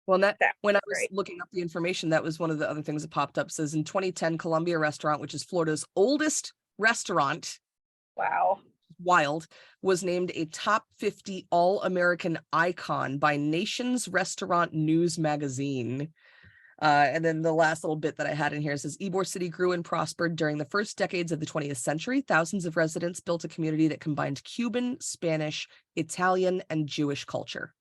Well, and that That when I was was great. looking up the information, that was one of the other things that popped up. Says in 2010, Columbia Restaurant, which is Florida's oldest restaurant, Wow. wild, was named a top 50 all-American icon by Nation's Restaurant News magazine. And then the last little bit that I had in here says Ybor City grew and prospered during the first decades of the 20th century. Thousands of residents built a community that combined Cuban, Spanish, Italian, and Jewish culture.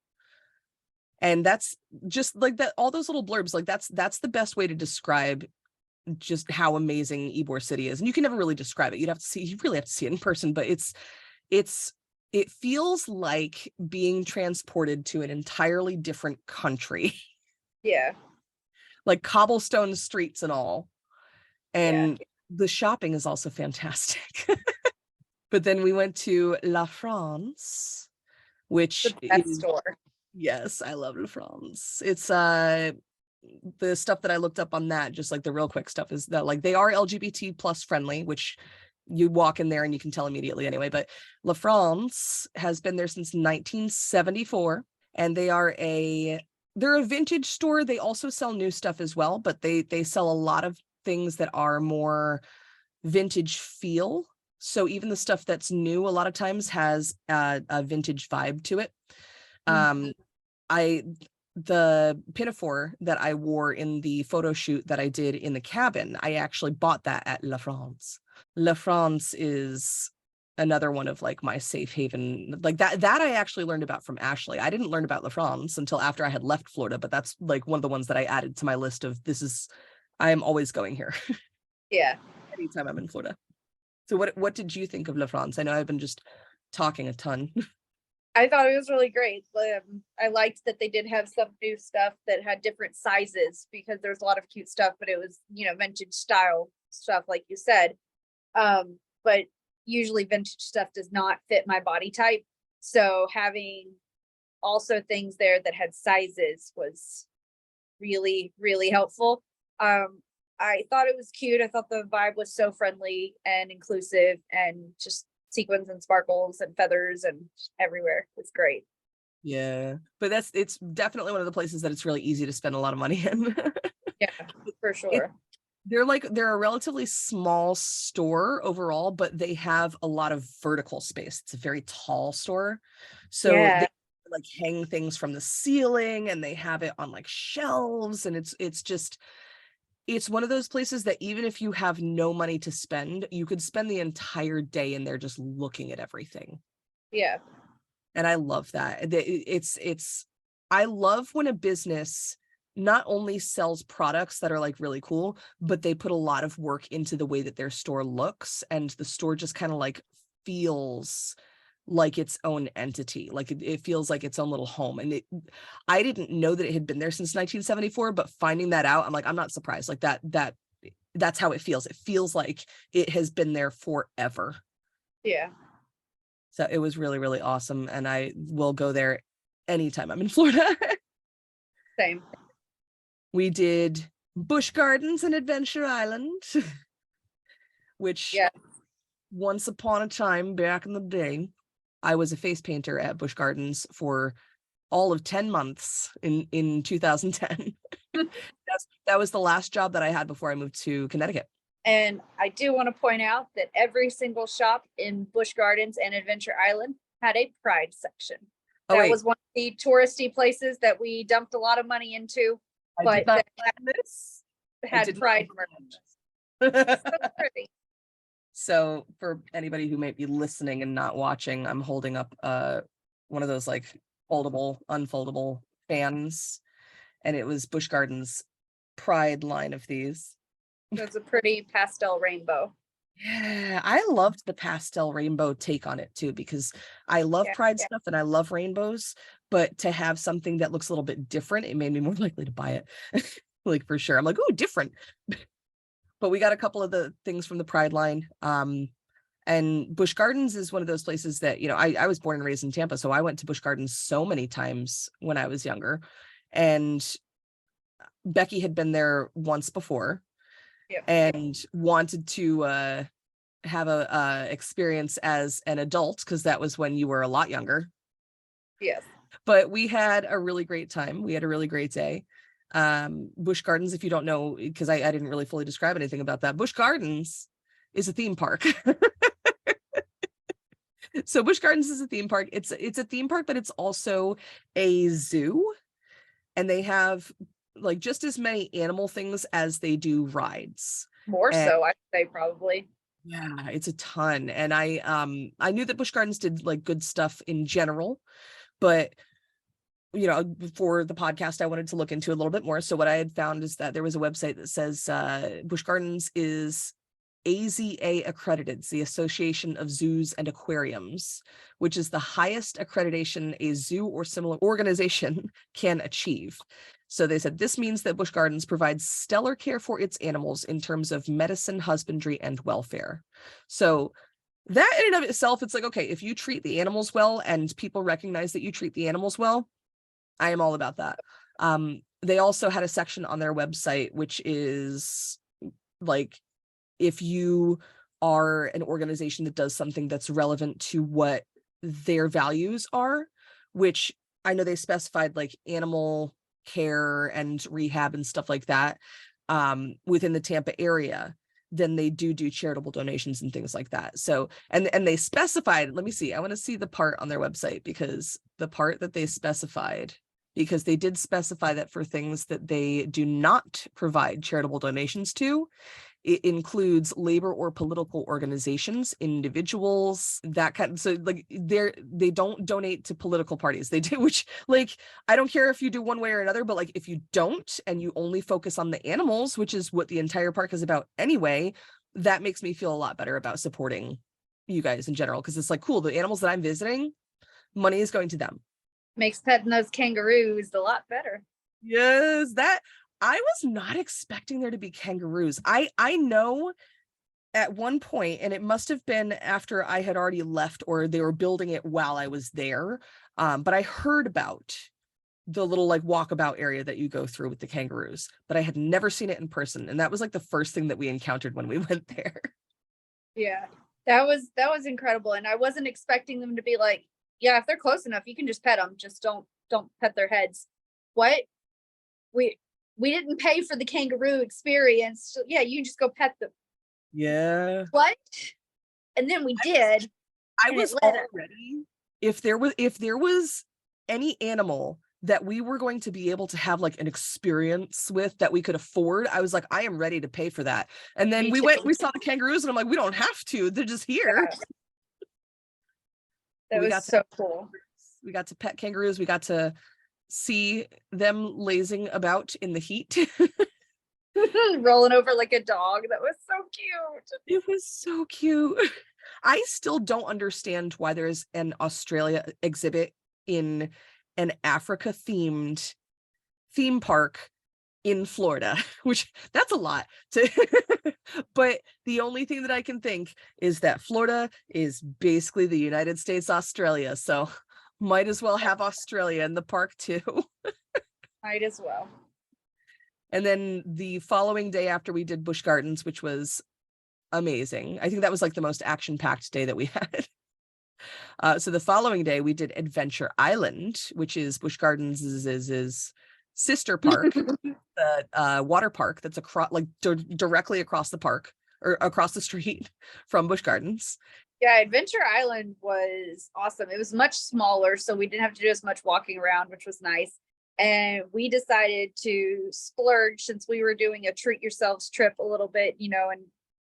And that's just like that, all those little blurbs, like that's the best way to describe just how amazing Ybor City is. And you can never really describe it. You really have to see it in person, but it's it feels like being transported to an entirely different country. Yeah. Like cobblestone streets and all. Yeah. And the shopping is also fantastic. But then we went to La France, The which best is, store. yes, I love La France. It's the stuff that I looked up on that, just like the real quick stuff, is that like they are LGBT plus friendly, which you walk in there and you can tell immediately anyway. But La France has been there since 1974, and they're a vintage store. They also sell new stuff as well, but they sell a lot of things that are more vintage feel. So even the stuff that's new a lot of times has a vintage vibe to it. Mhm. I the pinafore that I wore in the photo shoot that I did in the cabin, I actually bought that at La France. La France is another one of like my safe haven, like that I actually learned about from Ashley. I didn't learn about La France until after I had left Florida, but that's like one of the ones that I added to my list of I am always going here Yeah. anytime I'm in Florida. So what did you think of La France? I know I've been just talking a ton. I thought it was really great. I liked that they did have some new stuff that had different sizes because there's a lot of cute stuff, but it was, vintage style stuff, like you said. But usually vintage stuff does not fit my body type. So having also things there that had sizes was really, really helpful. I thought it was cute. I thought the vibe was so friendly and inclusive and just sequins and sparkles and feathers and everywhere. It's great. Yeah, but it's definitely one of the places that it's really easy to spend a lot of money in. Yeah, for it, sure. they're a relatively small store overall, but they have a lot of vertical space. It's a very tall store, so Yeah, they like hang things from the ceiling, and they have it on like shelves, and it's one of those places that even if you have no money to spend, you could spend the entire day in there just looking at everything. yeah, And I love that. I love when a business not only sells products that are like really cool, but they put a lot of work into the way that their store looks, and the store just kind of like feels like its own entity. Like it feels like its own little home. And I didn't know that it had been there since 1974, but finding that out, I'm like, I'm not surprised. Like that's how it feels. It feels like it has been there forever. yeah. So it was really, really awesome. And I will go there anytime I'm in Florida. Same. We did Busch Gardens and Adventure Island, which Yeah. once upon a time back in the day, I was a face painter at Busch Gardens for all of 10 months in 2010. That was the last job that I had before I moved to Connecticut. And I do want to point out that every single shop in Busch Gardens and Adventure Island had a Pride section. Oh, That wait, was one of the touristy places that we dumped a lot of money into, I but did not that plan this. I had did Pride not merch. plan this. So pretty. So for anybody who might be listening and not watching, I'm holding up one of those like foldable, unfoldable fans, and it was Busch Gardens Pride line of these. That's a pretty pastel rainbow. Yeah, I loved the pastel rainbow take on it too, because I love Yeah, Pride yeah. stuff and I love rainbows, but to have something that looks a little bit different, it made me more likely to buy it. Like for sure. I'm like, oh, different. But we got a couple of the things from the Pride line. And Busch Gardens is one of those places that, I was born and raised in Tampa, so I went to Busch Gardens so many times when I was younger. And Becky had been there once before Yeah. and wanted to have a experience as an adult, because that was when you were a lot younger. Yes. But we had a really great time. We had a really great day. Busch Gardens, if you don't know, because I didn't really fully describe anything about that. Busch Gardens is a theme park. So Busch Gardens is a theme park. It's a theme park, but it's also a zoo, and they have like just as many animal things as they do rides. More And so, I'd say probably. yeah, it's a ton. And I knew that Busch Gardens did like good stuff in general, but for the podcast, I wanted to look into a little bit more. So what I had found is that there was a website that says Busch Gardens is AZA accredited, it's the Association of Zoos and Aquariums, which is the highest accreditation a zoo or similar organization can achieve. So they said this means that Busch Gardens provides stellar care for its animals in terms of medicine, husbandry, and welfare. So that in and of itself, it's like, okay, if you treat the animals well and people recognize that you treat the animals well, I am all about that. They also had a section on their website, which is like, if you are an organization that does something that's relevant to what their values are, which I know they specified like animal care and rehab and stuff like that, within the Tampa area, then they do charitable donations and things like that. So, and they specified, let me see, I want to see the part on their website, because the part that they specified, because they did specify that for things that they do not provide charitable donations to, it includes labor or political organizations, individuals, that kind. So like they don't donate to political parties. They do, which like, I don't care if you do one way or another, but like if you don't and you only focus on the animals, which is what the entire park is about anyway, that makes me feel a lot better about supporting you guys in general. Cause it's like, cool, the animals that I'm visiting, money is going to them. Makes petting those kangaroos a lot better. Yes, that I was not expecting there to be kangaroos. I know at one point, and it must have been after I had already left or they were building it while I was there. But I heard about the little like walkabout area that you go through with the kangaroos, but I had never seen it in person. And that was like the first thing that we encountered when we went there. Yeah, that was incredible. And I wasn't expecting them to be like, yeah, if they're close enough, you can just pet them. Just don't pet their heads. What? We didn't pay for the kangaroo experience. So yeah, you just go pet them. Yeah. What? And then we did. I was already, if there was any animal that we were going to be able to have like an experience with that we could afford, I was like, I am ready to pay for that. And then we saw the kangaroos and I'm like, we don't have to, they're just here. Yeah. That was so cool. We got to pet kangaroos. We got to see them lazing about in the heat. Rolling over like a dog. That was so cute. It was so cute. I still don't understand why there's an Australia exhibit in an Africa themed theme park in Florida, which that's a lot to but the only thing that I can think is that Florida is basically the United States Australia, so might as well have Australia in the park too. Might as well. And then the following day after we did Busch Gardens, which was amazing, I think that was like the most action-packed day that we had. So the following day we did Adventure Island, which is Busch Gardens is sister park, the water park that's across, like directly across the park or across the street from Busch Gardens. Yeah, Adventure Island was awesome. It was much smaller, so we didn't have to do as much walking around, which was nice. And we decided to splurge since we were doing a treat yourselves trip a little bit, and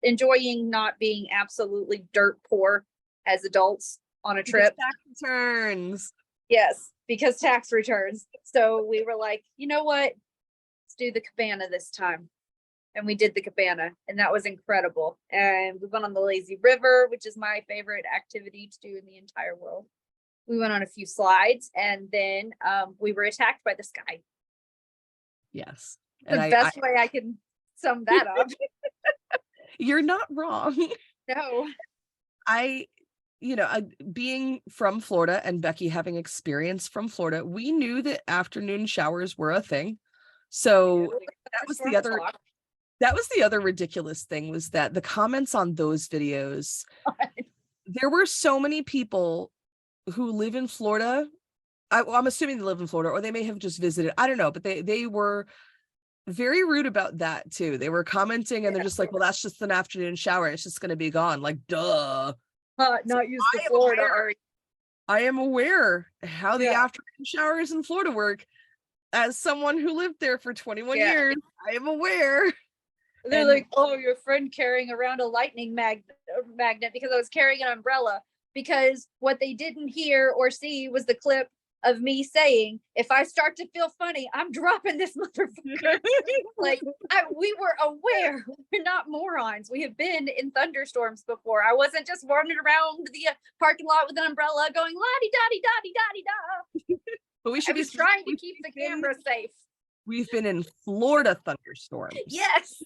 enjoying not being absolutely dirt poor as adults on a trip. Tax returns. Yes, because tax returns. So we were like, you know what? Let's do the cabana this time. And we did the cabana, and that was incredible. And we went on the lazy river, which is my favorite activity to do in the entire world. We went on a few slides, and then we were attacked by the sky. Yes. The best way I can sum that up. You're not wrong. No. Being from Florida and Becky having experience from Florida, we knew that afternoon showers were a thing. So that was the other ridiculous thing, was that the comments on those videos, there were so many people who live in Florida I'm assuming they live in Florida, or they may have just visited. I don't know, but they were very rude about that too. They were commenting and they're just like, well, that's just an afternoon shower. It's just going to be gone. Like, duh. So Not used to I am Florida. aware. I am aware how the Yeah. afternoon showers in Florida work. As someone who lived there for 21 Yeah. years, I am aware. They're And like, oh, your friend carrying around a lightning magnet because I was carrying an umbrella. Because what they didn't hear or see was the clip of me saying, if I start to feel funny, I'm dropping this motherfucker. Like, we were aware. We're not morons. We have been in thunderstorms before. I wasn't just wandering around the parking lot with an umbrella going la-di-da-di-da-di-da-di-da. but we I should be was trying to keep the camera safe. We've been in Florida thunderstorms. Yes.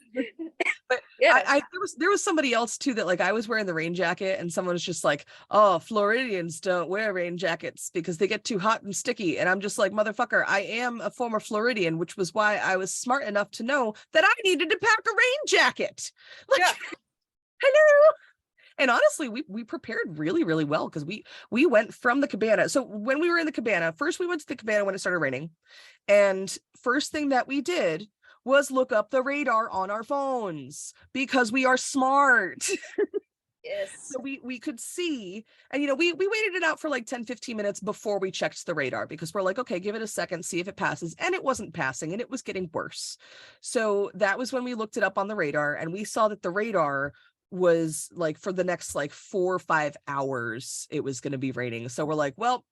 But Yes. there was somebody else too that, like, I was wearing the rain jacket and someone was just like, oh, Floridians don't wear rain jackets because they get too hot and sticky. And I'm just like, motherfucker, I am a former Floridian, which was why I was smart enough to know that I needed to pack a rain jacket. Like, Yeah. hello. And honestly, we prepared really, really well because we went from the cabana. So when we were in the cabana, first we went to the cabana when it started raining. And first thing that we did was look up the radar on our phones because we are smart. Yes. So we could see, and we waited it out for like 10-15 minutes before we checked the radar because we're like, okay, give it a second, see if it passes. And it wasn't passing and it was getting worse. So that was when we looked it up on the radar and we saw that the radar was like for the next like 4 or 5 hours it was going to be raining. So we're like, well,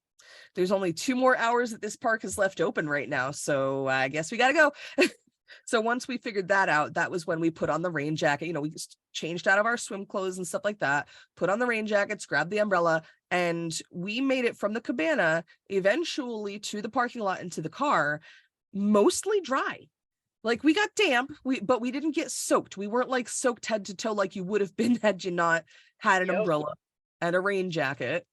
there's only 2 more hours that this park is left open right now, so I guess we gotta go. So once we figured that out, that was when we put on the rain jacket. We just changed out of our swim clothes and stuff like that, put on the rain jackets, grabbed the umbrella, and we made it from the cabana eventually to the parking lot and to the car mostly dry. Like, we got damp, but we didn't get soaked. We weren't like soaked head to toe like you would have been had you not had an umbrella and a rain jacket,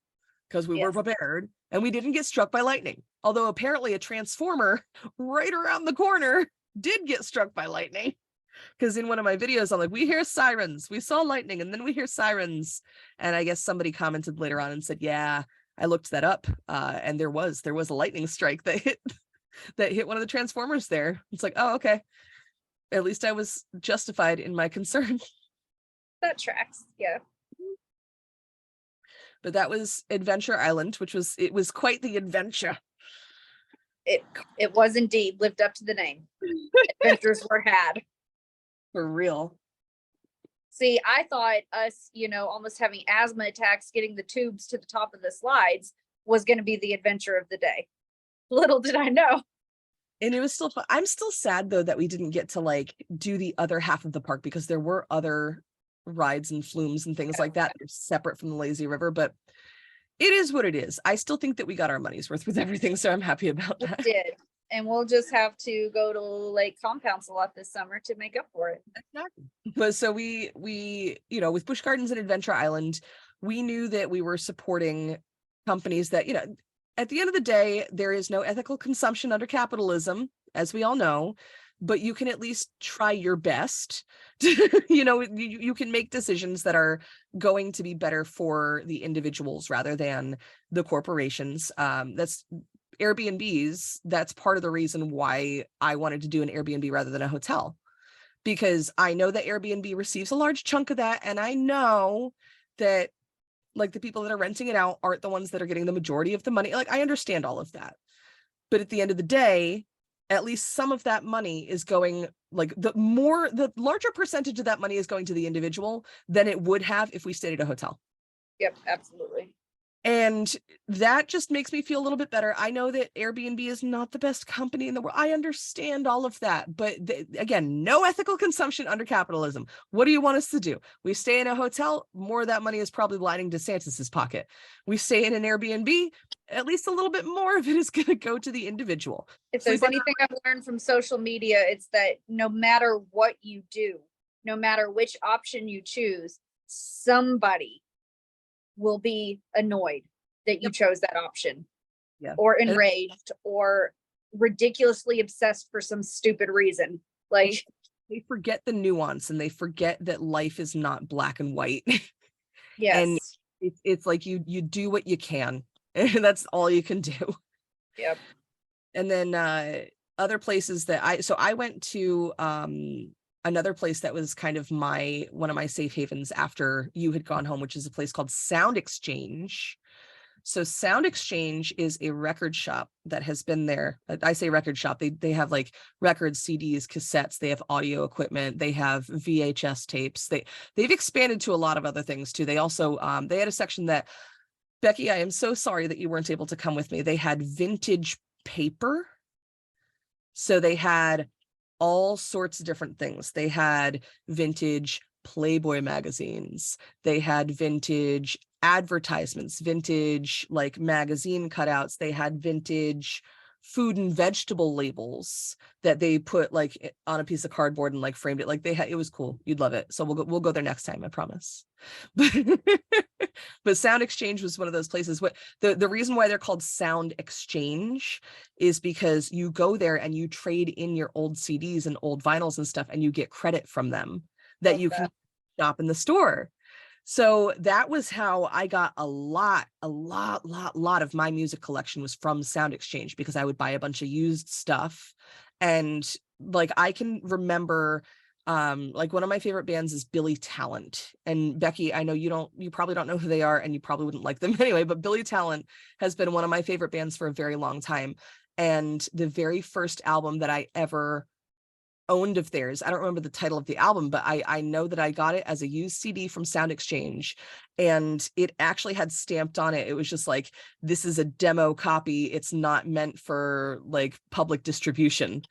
because we were prepared, and we didn't get struck by lightning. Although apparently a transformer right around the corner did get struck by lightning. Because in one of my videos, I'm like, we hear sirens, we saw lightning, and then we hear sirens. And I guess somebody commented later on and said, yeah, I looked that up, and there was a lightning strike that hit one of the transformers there. It's like, oh, okay. At least I was justified in my concern. That tracks. Yeah. But that was Adventure Island, it was quite the adventure. It was indeed, lived up to the name. Adventures were had. For real. See, I thought us, almost having asthma attacks, getting the tubes to the top of the slides was going to be the adventure of the day. Little did I know. And it was still fun. I'm still sad though that we didn't get to like do the other half of the park because there were other rides and flumes and things like that separate from the lazy river, but it is what it is. I still think that we got our money's worth with everything, so I'm happy about that. We did. And we'll just have to go to Lake Compounce a lot this summer to make up for it. Exactly. But so we with Busch Gardens and Adventure Island, we knew that we were supporting companies that, at the end of the day, there is no ethical consumption under capitalism, as we all know, but you can at least try your best. You can make decisions that are going to be better for the individuals rather than the corporations. That's Airbnbs. That's part of the reason why I wanted to do an Airbnb rather than a hotel, because I know that Airbnb receives a large chunk of that. And I know that like the people that are renting it out aren't the ones that are getting the majority of the money. Like, I understand all of that. But at the end of the day, at least some of that money is going, like the larger percentage of that money is going to the individual than it would have if we stayed at a hotel. Yep, absolutely. And that just makes me feel a little bit better. I know that Airbnb is not the best company in the world. I understand all of that. But again, no ethical consumption under capitalism. What do you want us to do? We stay in a hotel, more of that money is probably lining DeSantis's pocket. We stay in an Airbnb, at least a little bit more of it is going to go to the individual. If there's anything I've learned from social media, it's that no matter what you do, no matter which option you choose, somebody will be annoyed that you chose that option, or enraged or ridiculously obsessed for some stupid reason. Like, they forget the nuance and they forget that life is not black and white. Yes. And it's like you do what you can, and that's all you can do. Yep. And then other places that I went to another place that was kind of one of my safe havens after you had gone home, which is a place called Sound Exchange. So Sound Exchange is a record shop that has been there. I say record shop. They have like records, CDs, cassettes. They have audio equipment. They have VHS tapes. They've expanded to a lot of other things too. They also they had a section that, Becky, I am so sorry that you weren't able to come with me. They had vintage paper. So they had all sorts of different things. They had vintage Playboy magazines. They had vintage advertisements, vintage like magazine cutouts. They had vintage food and vegetable labels that they put like on a piece of cardboard and like framed it. Like it was cool. You'd love it. So we'll go there next time, I promise. But Sound Exchange was one of those places. What the reason why they're called Sound Exchange is because you go there and you trade in your old CDs and old vinyls and stuff, and you get credit from them that you can shop in the store. So that was how I got a lot of my music collection was from Sound Exchange, because I would buy a bunch of used stuff. And like, I can remember like one of my favorite bands is Billy Talent. And Becky, I know you probably don't know who they are, and you probably wouldn't like them anyway, but Billy Talent has been one of my favorite bands for a very long time. And the very first album that I ever owned of theirs, I don't remember the title of the album, but I know that I got it as a used CD from Sound Exchange, and it actually had stamped on it, it was just like, this is a demo copy, it's not meant for like public distribution.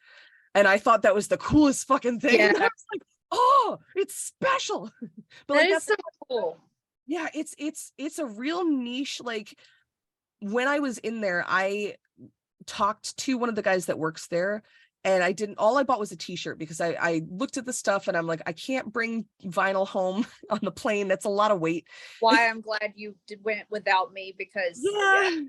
And I thought that was the coolest fucking thing. Yeah. I was like, oh, it's special. But That like, is that's so cool. yeah, it's a real niche. Like, when I was in there, I talked to one of the guys that works there, and all I bought was a t-shirt, because I looked at the stuff and I'm like, I can't bring vinyl home on the plane. That's a lot of weight. Why I'm glad you went without me, because Yeah.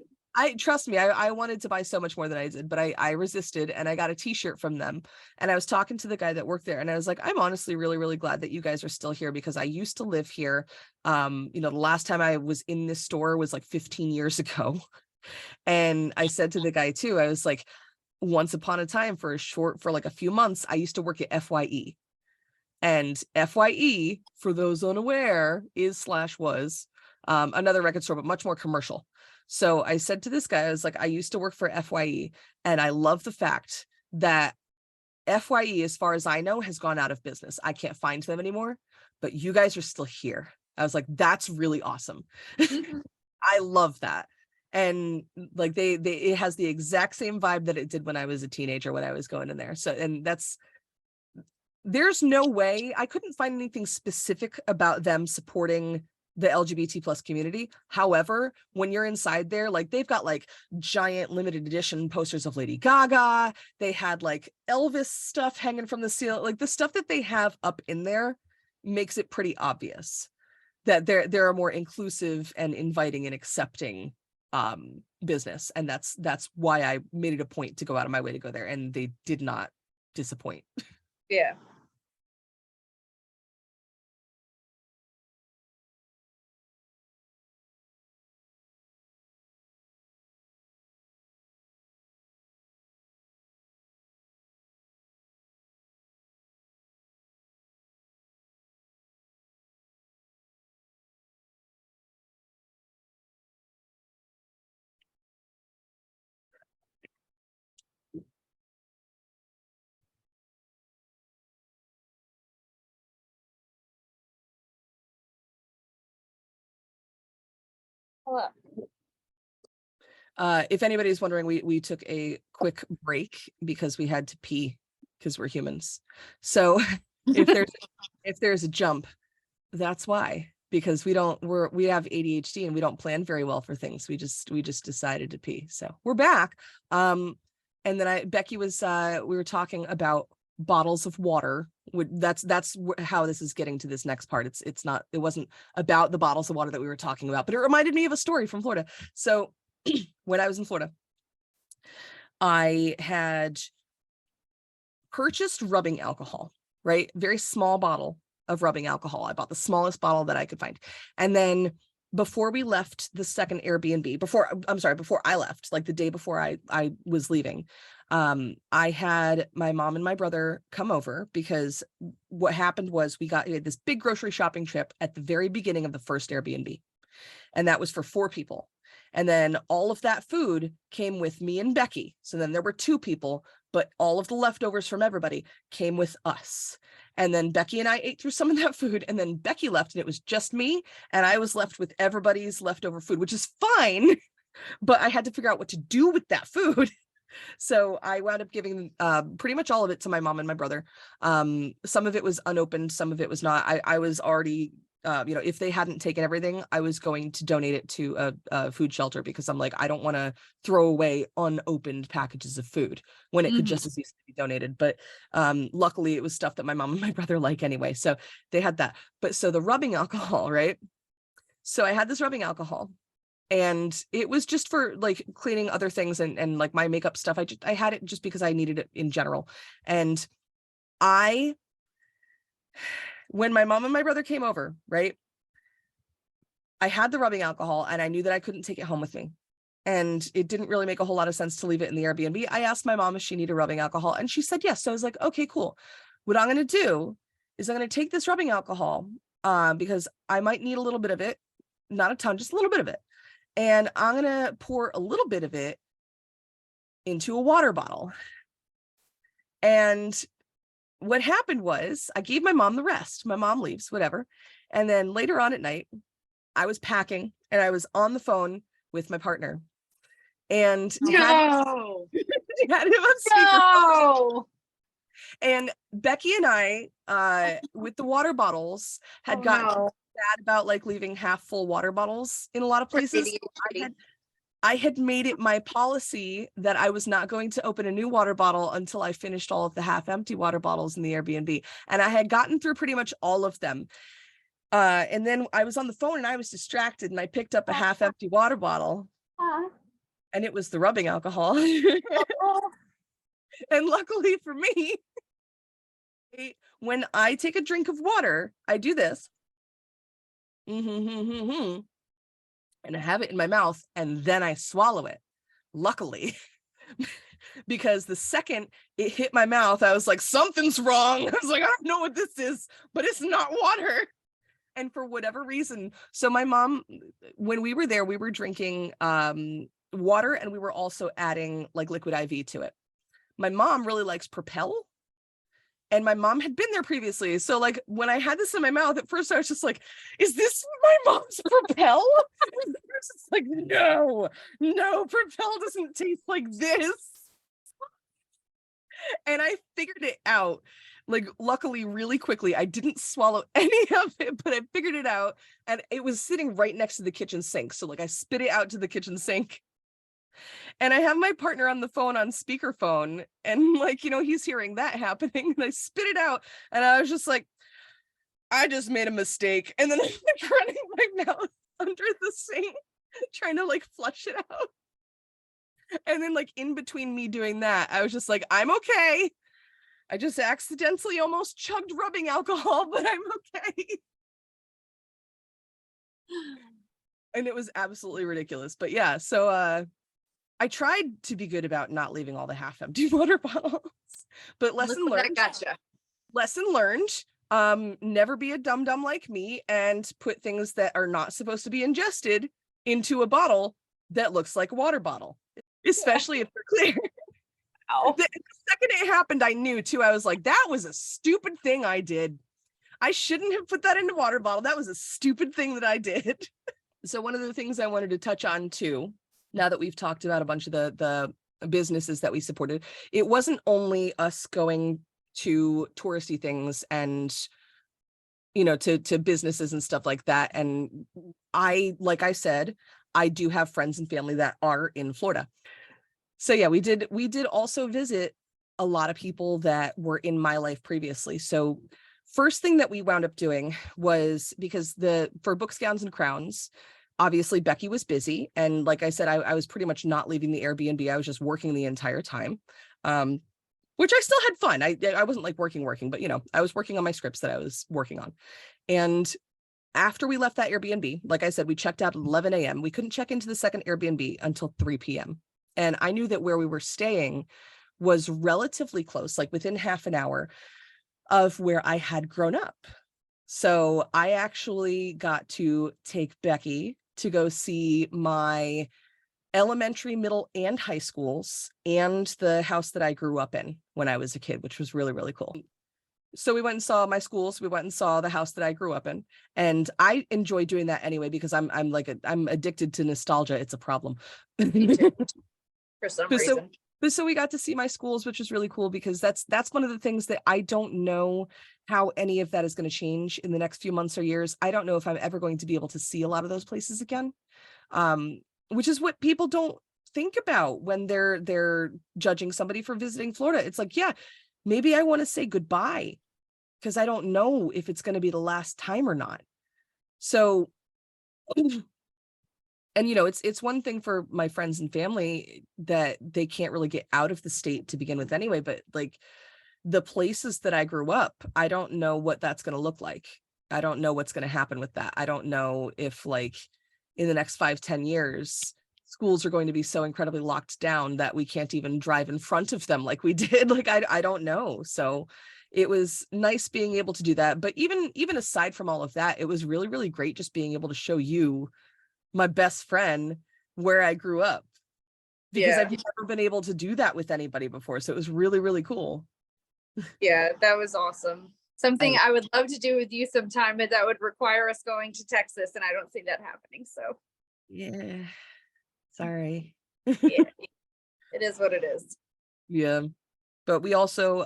Trust me, I wanted to buy so much more than I did, but I resisted, and I got a t-shirt from them. And I was talking to the guy that worked there, and I was like, I'm honestly really, really glad that you guys are still here, because I used to live here. The last time I was in this store was like 15 years ago. And I said to the guy too, I was like, once upon a time, for like a few months, I used to work at FYE. And FYE, for those unaware, was another record store, but much more commercial. So I said to this guy, I was like, I used to work for FYE, and I love the fact that FYE, as far as I know, has gone out of business. I can't find them anymore, but you guys are still here. I was like, that's really awesome. I love that. And like it has the exact same vibe that it did when I was a teenager, when I was going in there. So, and there's no way, I couldn't find anything specific about them supporting the LGBT plus community. However, when you're inside there, like, they've got like giant limited edition posters of Lady Gaga. They had like Elvis stuff hanging from the ceiling. Like, the stuff that they have up in there makes it pretty obvious that they're a more inclusive and inviting and accepting business. And that's why I made it a point to go out of my way to go there, and they did not disappoint. Yeah. Hello. If anybody's wondering, we took a quick break because we had to pee, because we're humans. So if there's a jump, that's why, because we have ADHD and we don't plan very well for things. We just decided to pee. So we're back. And then Becky was we were talking about bottles of water. That's how this is getting to this next part. It wasn't about the bottles of water that we were talking about, but it reminded me of a story from Florida. So when I was in Florida, I had purchased rubbing alcohol, right? Very small bottle of rubbing alcohol. I bought the smallest bottle that I could find. And then before we left the second Airbnb, before I left, like the day before I was leaving, I had my mom and my brother come over because what happened was we had this big grocery shopping trip at the very beginning of the first Airbnb, and that was for 4 people. And then all of that food came with me and Becky. So then there were 2 people, but all of the leftovers from everybody came with us. And then Becky and I ate through some of that food, and then Becky left and it was just me, and I was left with everybody's leftover food, which is fine, but I had to figure out what to do with that food. So I wound up giving pretty much all of it to my mom and my brother. Some of it was unopened, some of it was not. I was already, if they hadn't taken everything, I was going to donate it to a food shelter, because I'm like, I don't want to throw away unopened packages of food when it could just as easily be donated. But luckily it was stuff that my mom and my brother like anyway. So they had that. But so the rubbing alcohol, right? So I had this rubbing alcohol, and it was just for like cleaning other things and like my makeup stuff. I had it just because I needed it in general. And when my mom and my brother came over, right, I had the rubbing alcohol and I knew that I couldn't take it home with me. And it didn't really make a whole lot of sense to leave it in the Airbnb. I asked my mom if she needed rubbing alcohol, and she said yes. So I was like, okay, cool. What I'm going to do is I'm going to take this rubbing alcohol because I might need a little bit of it, not a ton, just a little bit of it. And I'm going to pour a little bit of it into a water bottle. And what happened was I gave my mom the rest. My mom leaves, whatever. And then later on at night, I was packing and I was on the phone with my partner, and had him on speakerphone. And Becky and I, with the water bottles, had gotten bad about like leaving half full water bottles in a lot of places. I had made it my policy that I was not going to open a new water bottle until I finished all of the half empty water bottles in the Airbnb. And I had gotten through pretty much all of them. And then I was on the phone and I was distracted, and I picked up a half empty water bottle, and it was the rubbing alcohol. And luckily for me, when I take a drink of water, I do this. And I have it in my mouth, and then I swallow it. Luckily, because the second it hit my mouth, I was like, something's wrong. I was like, I don't know what this is, but it's not water. And for whatever reason, so my mom, when we were there, we were drinking water, and we were also adding like liquid IV to it. My mom really likes Propel, and my mom had been there previously. So like when I had this in my mouth, at first I was just like, is this my mom's Propel? It's like, no, Propel doesn't taste like this. And I figured it out, like, luckily, really quickly. I didn't swallow any of it, but I figured it out, and it was sitting right next to the kitchen sink. So like I spit it out to the kitchen sink, and I have my partner on the phone on speakerphone, and like, he's hearing that happening, and I spit it out, and I was just like, I just made a mistake. And then I'm like running my mouth under the sink, trying to like flush it out. And then like in between me doing that, I was just like, I'm okay. I just accidentally almost chugged rubbing alcohol, but I'm okay. And it was absolutely ridiculous. But yeah, so I tried to be good about not leaving all the half empty water bottles. But lesson learned. Gotcha. Lesson learned. Never be a dum-dum like me and put things that are not supposed to be ingested into a bottle that looks like a water bottle, especially if they're clear. The second it happened, I knew too. I was like, that was a stupid thing I did. I shouldn't have put that in a water bottle. That was a stupid thing that I did. So one of the things I wanted to touch on too, now that we've talked about a bunch of the businesses that we supported, it wasn't only us going to touristy things and to businesses and stuff like that. And like I said, I do have friends and family that are in Florida. So yeah, we did also visit a lot of people that were in my life previously. So first thing that we wound up doing was, because for Books, Gowns, and Crowns, obviously Becky was busy. And like I said, I was pretty much not leaving the Airbnb. I was just working the entire time, which I still had fun. I wasn't like working, but I was working on my scripts that I was working on. And after we left that Airbnb, like I said, we checked out at 11 a.m. We couldn't check into the second Airbnb until 3 p.m. And I knew that where we were staying was relatively close, like within half an hour of where I had grown up. So I actually got to take Becky to go see my elementary, middle, and high schools and the house that I grew up in when I was a kid, which was really, really cool. So we went and saw my schools. We went and saw the house that I grew up in, and I enjoy doing that anyway because I'm I'm addicted to nostalgia. It's a problem. Me too, for some But so reason. so we got to see my schools, which is really cool because that's one of the things that I don't know how any of that is going to change in the next few months or years. I don't know if I'm ever going to be able to see a lot of those places again. Which is what people don't think about when they're judging somebody for visiting Florida. It's like, yeah, maybe I want to say goodbye because I don't know if it's going to be the last time or not. So, and it's one thing for my friends and family that they can't really get out of the state to begin with anyway, but like the places that I grew up, I don't know what that's going to look like. I don't know what's going to happen with that. I don't know if like in the next 5-10 years, schools are going to be so incredibly locked down that we can't even drive in front of them like we did. Like, I don't know. So it was nice being able to do that. But even aside from all of that, it was really, really great just being able to show you, my best friend, where I grew up, because Yeah. I've never been able to do that with anybody before. So it was really, really cool. Yeah, that was awesome. Something I would love to do with you sometime, but that would require us going to Texas, and I don't see that happening. So Yeah, sorry. yeah, it is what it is. Yeah. But we also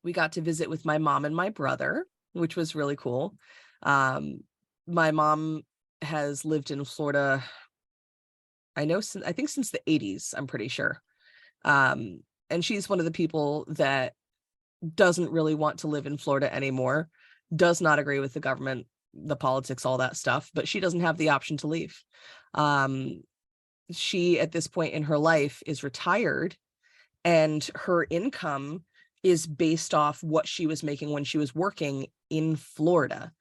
we got to visit with my mom and my brother, which was really cool. My mom has lived in Florida, I think since the 80s, I'm pretty sure. And she's one of the people that doesn't really want to live in Florida anymore, does not agree with the government, the politics, all that stuff, but she doesn't have the option to leave. She, at this point in her life, is retired, and her income is based off what she was making when she was working in Florida.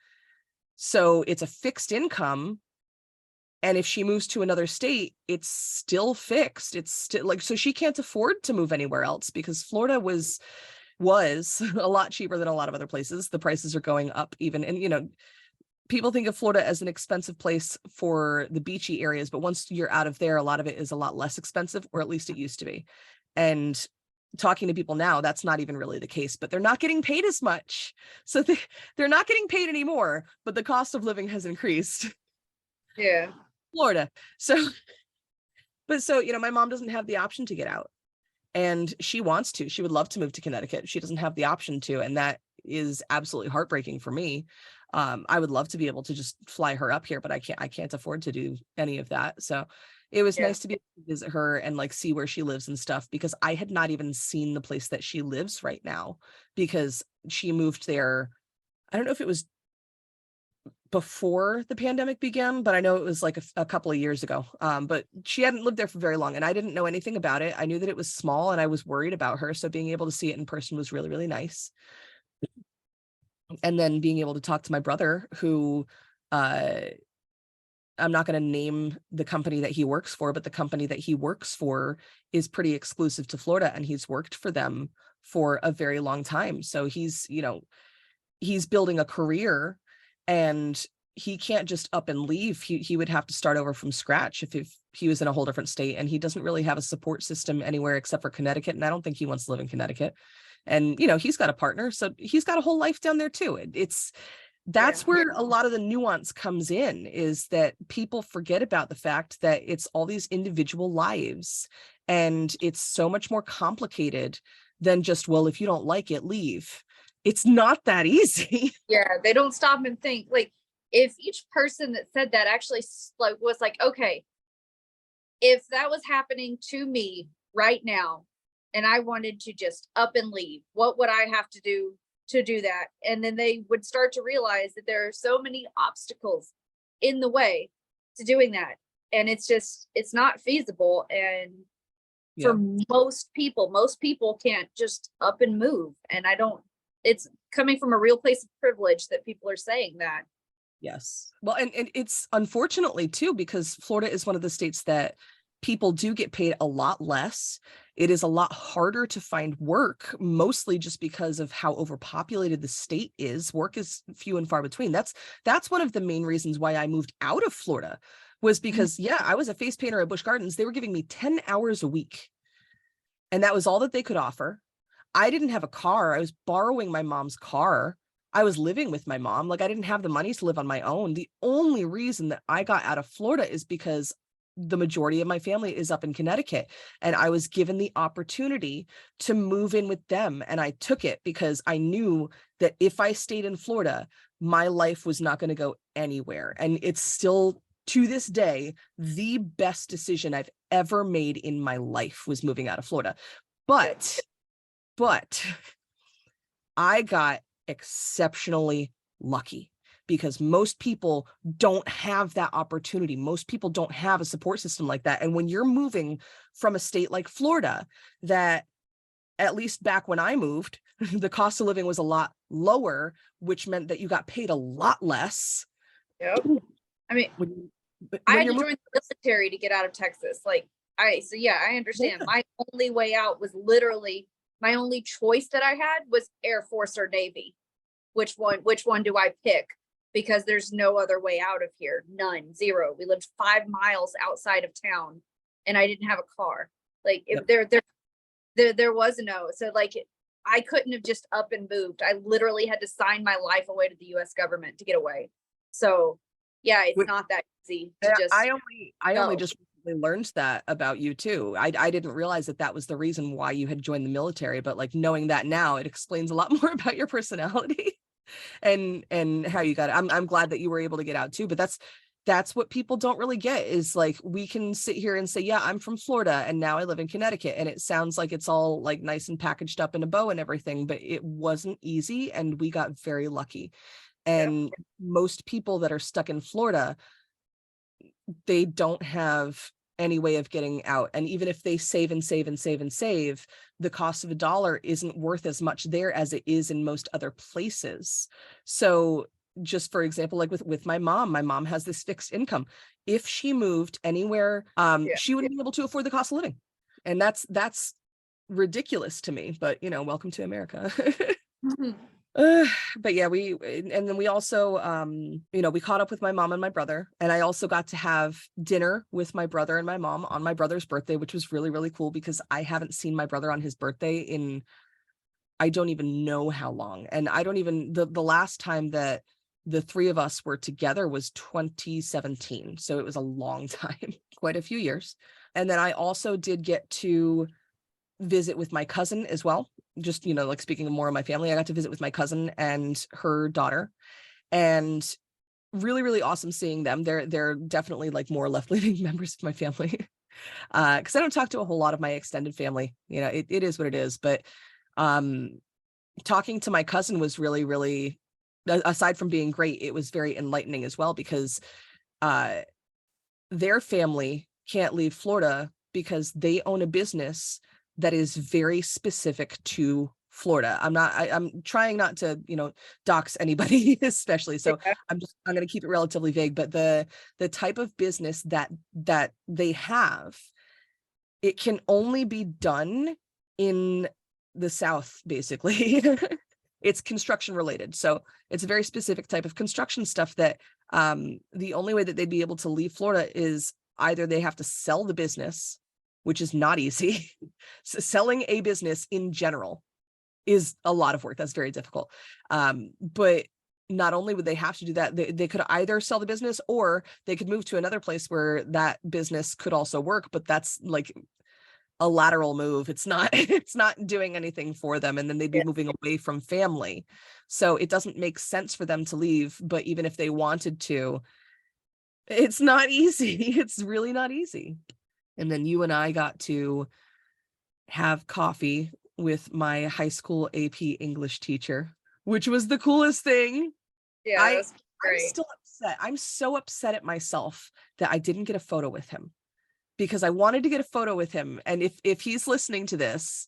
So it's a fixed income. And if she moves to another state, it's still fixed. It's still like, so she can't afford to move anywhere else because Florida was a lot cheaper than a lot of other places. The prices are going up even. And, people think of Florida as an expensive place for the beachy areas, but once you're out of there, a lot of it is a lot less expensive, or at least it used to be. And talking to people now, that's not even really the case, but they're not getting paid as much. So they're not getting paid anymore, but the cost of living has increased. Yeah. Florida. So, my mom doesn't have the option to get out, and she wants to. She would love to move to Connecticut. She doesn't have the option to, and that is absolutely heartbreaking for me. I would love to be able to just fly her up here, but I can't afford to do any of that. So it was nice to be able to visit her and like see where she lives and stuff, because I had not even seen the place that she lives right now, because she moved there. I don't know if it was before the pandemic began, but I know it was like a couple of years ago. But she hadn't lived there for very long, and I didn't know anything about it. I knew that it was small, and I was worried about her. So being able to see it in person was really, really nice. And then being able to talk to my brother, who I'm not going to name the company that he works for, but the company that he works for is pretty exclusive to Florida, and he's worked for them for a very long time. So he's building a career, and he can't just up and leave. He would have to start over from scratch if he was in a whole different state, and he doesn't really have a support system anywhere except for Connecticut. And I don't think he wants to live in Connecticut. And, he's got a partner, so he's got a whole life down there too. That's where a lot of the nuance comes in, is that people forget about the fact that it's all these individual lives, and it's so much more complicated than just, well, if you don't like it, leave. It's not that easy. Yeah, they don't stop and think. Like, if each person that said that actually was like, okay, if that was happening to me right now and I wanted to just up and leave, what would I have to do that? And then they would start to realize that there are so many obstacles in the way to doing that, and it's not feasible. And for most people can't just up and move. And it's coming from a real place of privilege that people are saying that. Yes. Well, and it's unfortunately too, because Florida is one of the states that people do get paid a lot less. It is a lot harder to find work, mostly just because of how overpopulated the state is. Work is few and far between. That's one of the main reasons why I moved out of Florida, was Mhm. because yeah, I was a face painter at Busch Gardens. They were giving me 10 hours a week, and that was all that they could offer. I didn't have a car. I was borrowing my mom's car. I was living with my mom. Like, I didn't have the money to live on my own. The only reason that I got out of Florida is because the majority of my family is up in Connecticut, and I was given the opportunity to move in with them. And I took it because I knew that if I stayed in Florida, my life was not going to go anywhere. And it's still, to this day, the best decision I've ever made in my life was moving out of Florida. But I got exceptionally lucky, because most people don't have that opportunity. Most people don't have a support system like that. And when you're moving from a state like Florida, that, at least back when I moved, the cost of living was a lot lower, which meant that you got paid a lot less. Yep. I mean, When, I when had you're to moving, join the military to get out of Texas. Like so yeah, I understand. yeah. My only way out was literally, my only choice that I had was Air Force or Navy. Which one do I pick? Because there's no other way out of here. None, zero. We lived 5 miles outside of town and I didn't have a car. Like if Yep. there was no, so like I couldn't have just up and moved. I literally had to sign my life away to the US government to get away. So yeah, it's not that easy to just I only go. just recently learned that about you too. I didn't realize that that was the reason why you had joined the military, but like, knowing that now, it explains a lot more about your personality and how you got it. I'm glad that you were able to get out too, but that's what people don't really get, is like, we can sit here and say, yeah, I'm from Florida and now I live in Connecticut, and it sounds like it's all like nice and packaged up in a bow and everything, but it wasn't easy, and we got very lucky. Yeah. And most people that are stuck in Florida, they don't have any way of getting out. And even if they save and save and save and save, the cost of a dollar isn't worth as much there as it is in most other places. So just for example, like with my mom has this fixed income. If she moved anywhere, Yeah. she wouldn't be able to afford the cost of living. And that's ridiculous to me, but welcome to America. Mhm. Uh, but yeah, and then we also, we caught up with my mom and my brother, and I also got to have dinner with my brother and my mom on my brother's birthday, which was really, really cool, because I haven't seen my brother on his birthday in, I don't even know how long. And I don't even, the last time that the three of us were together was 2017. So it was a long time, quite a few years. And then I also did get to visit with my cousin as well. Just, like, speaking of more of my family, I got to visit with my cousin and her daughter, and really, really awesome seeing them. They're definitely like more left-leaning members of my family. Because I don't talk to a whole lot of my extended family. It is what it is. But um talking to my cousin was really, really, aside from being great, it was very enlightening as well, because uh their family can't leave Florida because they own a business that is very specific to Florida. I'm trying not to, dox anybody, especially. So Yeah. I'm going to keep it relatively vague, but the type of business that they have, it can only be done in the South, basically. It's construction related. So it's a very specific type of construction stuff that the only way that they'd be able to leave Florida is either they have to sell the business, which is not easy. Selling a business in general is a lot of work. That's very difficult. But not only would they have to do that, they could either sell the business, or they could move to another place where that business could also work. But that's like a lateral move. It's not it's not doing anything for them, and then they'd be Yeah. moving away from family. So it doesn't make sense for them to leave, but even if they wanted to, it's not easy. It's really not easy. And then you and I got to have coffee with my high school AP English teacher, which was the coolest thing. Yeah, I that's I'm great. still upset. I'm so upset at myself that I didn't get a photo with him, because I wanted to get a photo with him. And if he's listening to this,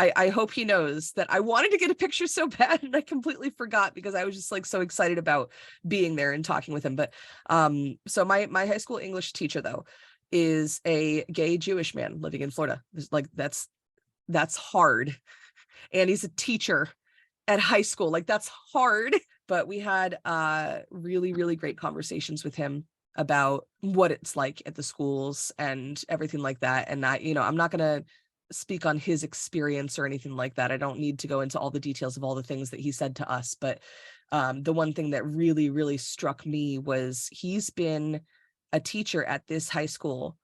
I hope he knows that I wanted to get a picture so bad and I completely forgot because I was just like so excited about being there and talking with him. But so my high school English teacher though is a gay Jewish man living in Florida. Like that's hard. And he's a teacher at high school. Like that's hard. But we had really, really great conversations with him about what it's like at the schools and everything like that. And I'm not going to speak on his experience or anything like that. I don't need to go into all the details of all the things that he said to us. But the one thing that really, really struck me was he's been a teacher at this high school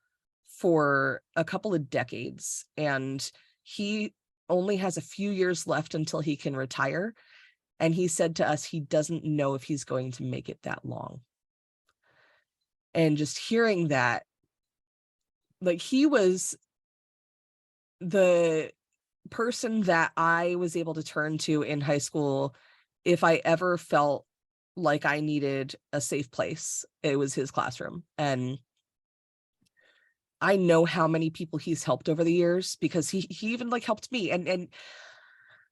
for a couple of decades, and he only has a few years left until he can retire. And he said to us, he doesn't know if he's going to make it that long. And just hearing that, like, he was the person that I was able to turn to in high school if I ever felt like I needed a safe place. It was his classroom. And I know how many people he's helped over the years because he even like helped me. And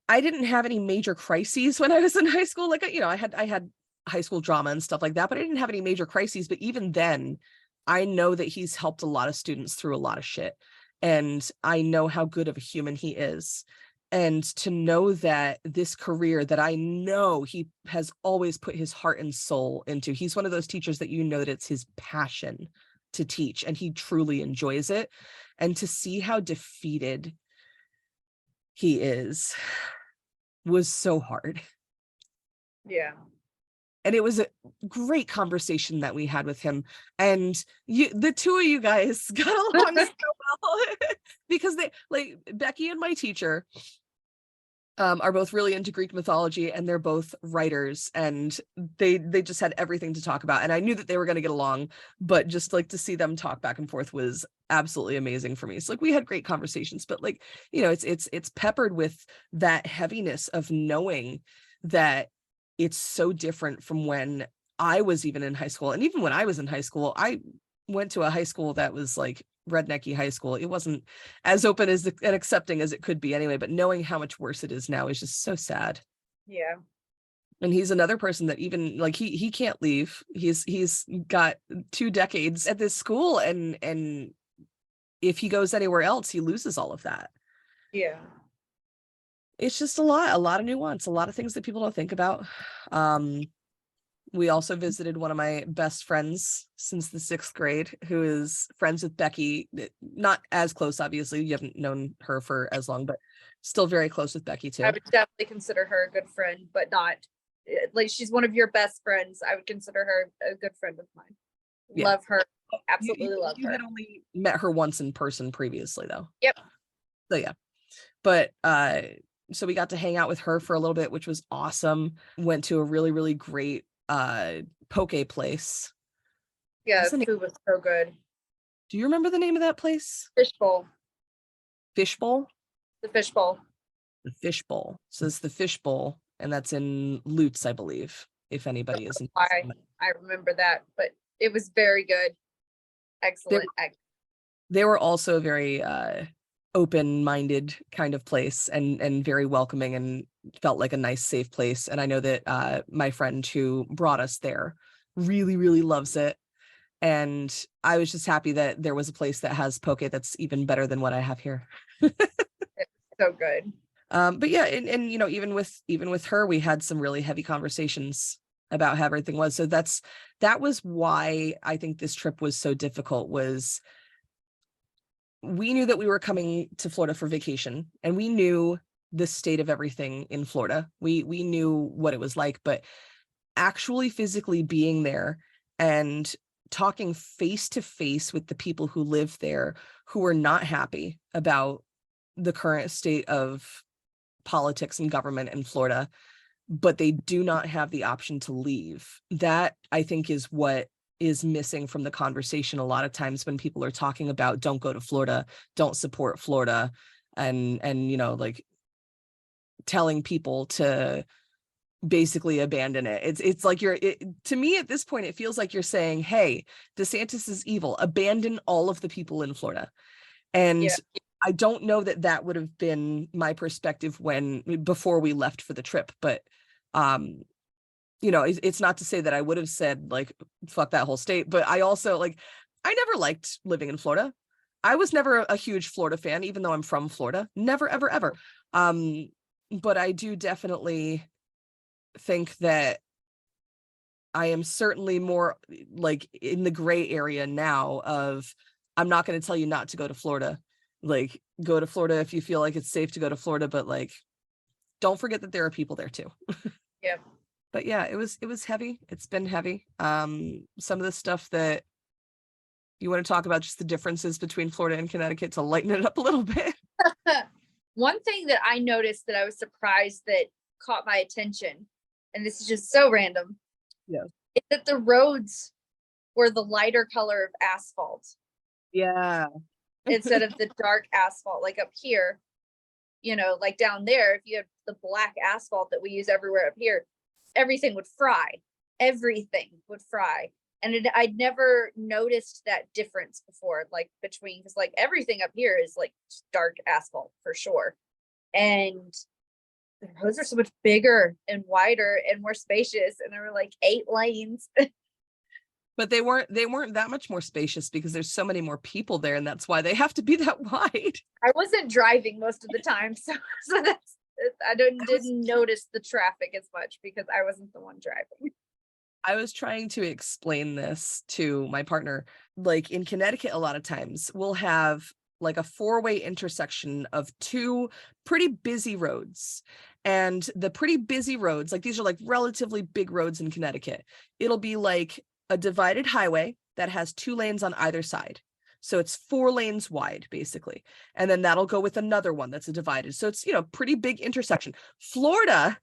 I didn't have any major crises when I was in high school. Like, I had high school drama and stuff like that, but I didn't have any major crises. But even then, I know that he's helped a lot of students through a lot of shit. And I know how good of a human he is. And to know that this career that I know he has always put his heart and soul into, he's one of those teachers that that it's his passion to teach and he truly enjoys it. And to see how defeated he is was so hard. Yeah. And it was a great conversation that we had with him. And the two of you guys got along so well because they, like, Becky and my teacher are both really into Greek mythology, and they're both writers, and they just had everything to talk about. And I knew that they were going to get along, but just like to see them talk back and forth was absolutely amazing for me. So like we had great conversations, but like, it's peppered with that heaviness of knowing that it's so different from when I was even in high school. And even when I was in high school, I went to a high school that was like rednecky high school. It wasn't as open and accepting as it could be anyway, but knowing how much worse it is now is just so sad. Yeah. And he's another person that even like he can't leave. He's got 2 decades at this school, and if he goes anywhere else, he loses all of that. Yeah. It's just a lot of nuance, a lot of things that people don't think about. We also visited one of my best friends since the 6th grade, who is friends with Becky. Not as close, obviously. You haven't known her for as long, but still very close with Becky too. I would definitely consider her a good friend, but not like she's one of your best friends. I would consider her a good friend of mine. Yeah. Love her. Absolutely love her. You had only met her once in person previously, though. Yep. So yeah. But so we got to hang out with her for a little bit, which was awesome. Went to a really, really great poke place. Yeah, food was so good. Do you remember the name of that place? Fishbowl. Fishbowl? The Fishbowl. The Fishbowl. So it's the Fishbowl, and that's in Lutz, I believe, if anybody isn't. I remember that, but it was very good. Excellent. They were also very open-minded kind of place and very welcoming, and felt like a nice, safe place. And I know that my friend who brought us there really, really loves it. And I was just happy that there was a place that has poke that's even better than what I have here. It's so good. But yeah, and even with her, we had some really heavy conversations about how everything was. So that was why I think this trip was so difficult. Was we knew that we were coming to Florida for vacation, and we knew the state of everything in Florida. We knew what it was like, but actually physically being there and talking face to face with the people who live there, who are not happy about the current state of politics and government in Florida, but they do not have the option to leave. That, I think, is what is missing from the conversation a lot of times when people are talking about don't go to Florida, don't support Florida, and like telling people to basically abandon it. It's like to me at this point, it feels like you're saying, hey, DeSantis is evil, abandon all of the people in Florida. And yeah. I don't know that that would have been my perspective before we left for the trip, but it's not to say that I would have said like, fuck that whole state, but I also like, I never liked living in Florida. I was never a huge Florida fan, even though I'm from Florida. Never, ever, ever. But I do definitely think that I am certainly more like in the gray area now of, I'm not going to tell you not to go to Florida. Like, go to Florida if you feel like it's safe to go to Florida, but like, don't forget that there are people there too. Yeah. But yeah, it was heavy. It's been heavy. Some of the stuff that you want to talk about, just the differences between Florida and Connecticut to lighten it up a little bit. One thing that I noticed that I was surprised that caught my attention, and this is just so random, Yeah. is that the roads were the lighter color of asphalt. Yeah. Instead of the dark asphalt. Like up here, like down there, if you have the black asphalt that we use everywhere up here, everything would fry. Everything would fry. And I'd never noticed that difference before, like between, because like everything up here is like dark asphalt for sure. And the roads are so much bigger and wider and more spacious. And there were like 8 lanes. But they weren't that much more spacious because there's so many more people there, and that's why they have to be that wide. I wasn't driving most of the time, so that's, I didn't notice the traffic as much because I wasn't the one driving. I was trying to explain this to my partner. Like in Connecticut, a lot of times we'll have like a 4-way intersection of 2 pretty busy roads. And the pretty busy roads, like these are like relatively big roads in Connecticut. It'll be like a divided highway that has 2 lanes on either side. So it's 4 lanes wide, basically. And then that'll go with another one that's a divided. So it's, pretty big intersection. Florida,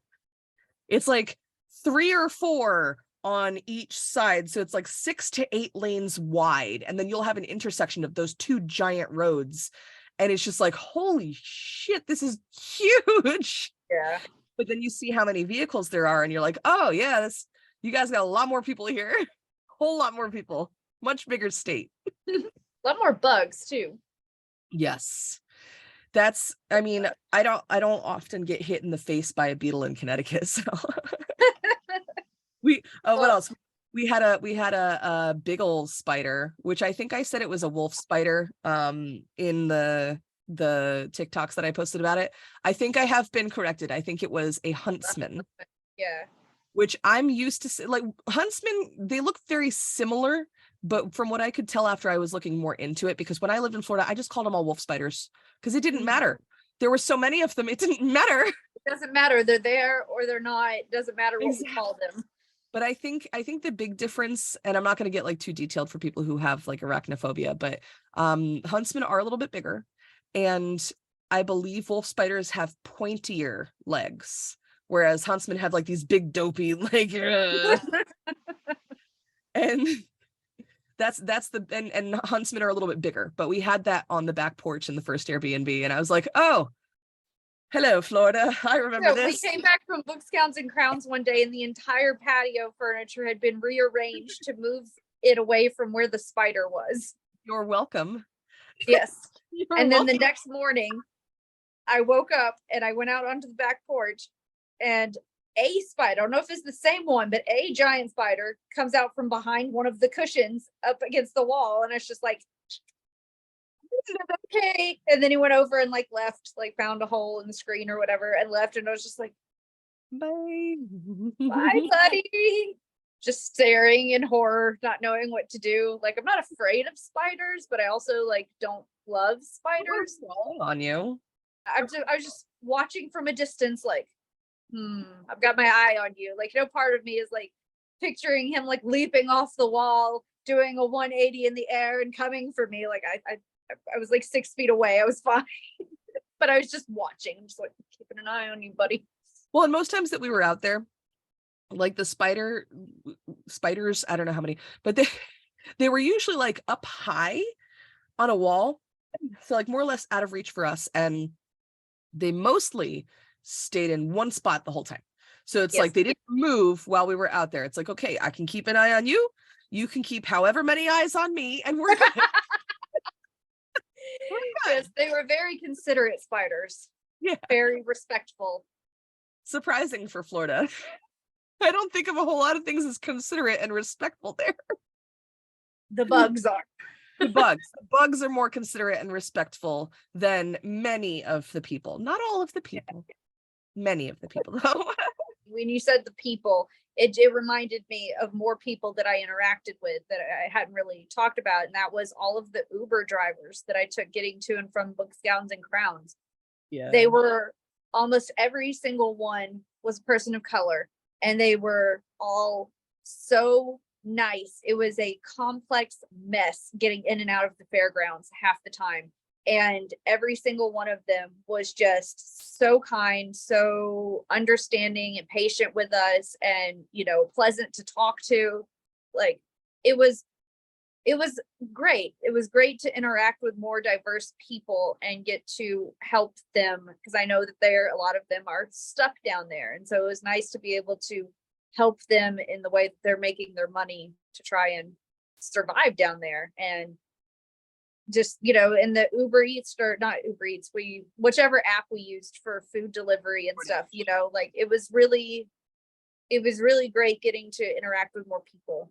it's like 3 or 4 on each side. So it's like 6 to 8 lanes wide. And then you'll have an intersection of those 2 giant roads. And it's just like, holy shit, this is huge. Yeah. But then you see how many vehicles there are and you're like, oh yeah, you guys got a lot more people here. Whole lot more people, much bigger state. A lot more bugs too. Yes. I mean, I don't often get hit in the face by a beetle in Connecticut. So what else? We had a big ol' spider, which I think I said it was a wolf spider in the TikToks that I posted about it. I think I have been corrected. I think it was a huntsman. Yeah. Which I'm used to, like huntsmen, they look very similar, but from what I could tell after I was looking more into it, because when I lived in Florida, I just called them all wolf spiders because it didn't matter. There were so many of them, it didn't matter. It doesn't matter. They're there or they're not. It doesn't matter what we call them. But I think the big difference, and I'm not going to get like too detailed for people who have like arachnophobia, but huntsmen are a little bit bigger. And I believe wolf spiders have pointier legs, whereas huntsmen have like these big dopey like and and huntsmen are a little bit bigger, but we had that on the back porch in the first Airbnb and I was like, oh, hello Florida, I remember this. We came back from Books, Gowns and Crowns one day and the entire patio furniture had been rearranged to move it away from where the spider was. You're welcome. Yes. And then the next morning I woke up and I went out onto the back porch and a spider, I don't know if it's the same one, but a giant spider comes out from behind one of the cushions up against the wall. And it's just like, okay. And then he went over and like left, like found a hole in the screen or whatever and left. And I was just like, bye. Bye, buddy. Just staring in horror, not knowing what to do. Like, I'm not afraid of spiders, but I also like don't love spiders. On you. I was just watching from a distance, like, I've got my eye on you. Like, part of me is like picturing him like leaping off the wall, doing a 180 in the air and coming for me. Like I was like 6 feet away. I was fine, but I was just watching. I'm just like keeping an eye on you, buddy. Well, and most times that we were out there, like the spiders, I don't know how many, but they were usually like up high on a wall. So like more or less out of reach for us. And they mostly stayed in one spot the whole time. So it's like they didn't move while we were out there. It's like, okay, I can keep an eye on you. You can keep however many eyes on me and we're good. Yes, they were very considerate spiders. Yeah. Very respectful. Surprising for Florida. I don't think of a whole lot of things as considerate and respectful there. The bugs are. The bugs are more considerate and respectful than many of the people. Not all of the people. Many of the people, though. When you said the people, it reminded me of more people that I interacted with that I hadn't really talked about. And that was all of the Uber drivers that I took getting to and from Books, Gowns, and Crowns. Yeah. They were almost every single one was a person of color, and they were all so nice. It was a complex mess getting in and out of the fairgrounds half the time. And every single one of them was just so kind, so understanding and patient with us, and, pleasant to talk to. Like, it was great. It was great to interact with more diverse people and get to help them, because I know that a lot of them are stuck down there. And so it was nice to be able to help them in the way that they're making their money to try and survive down there. And just, in the Uber Eats, or not Uber Eats, whichever app we used for food delivery and stuff, like it was really great getting to interact with more people.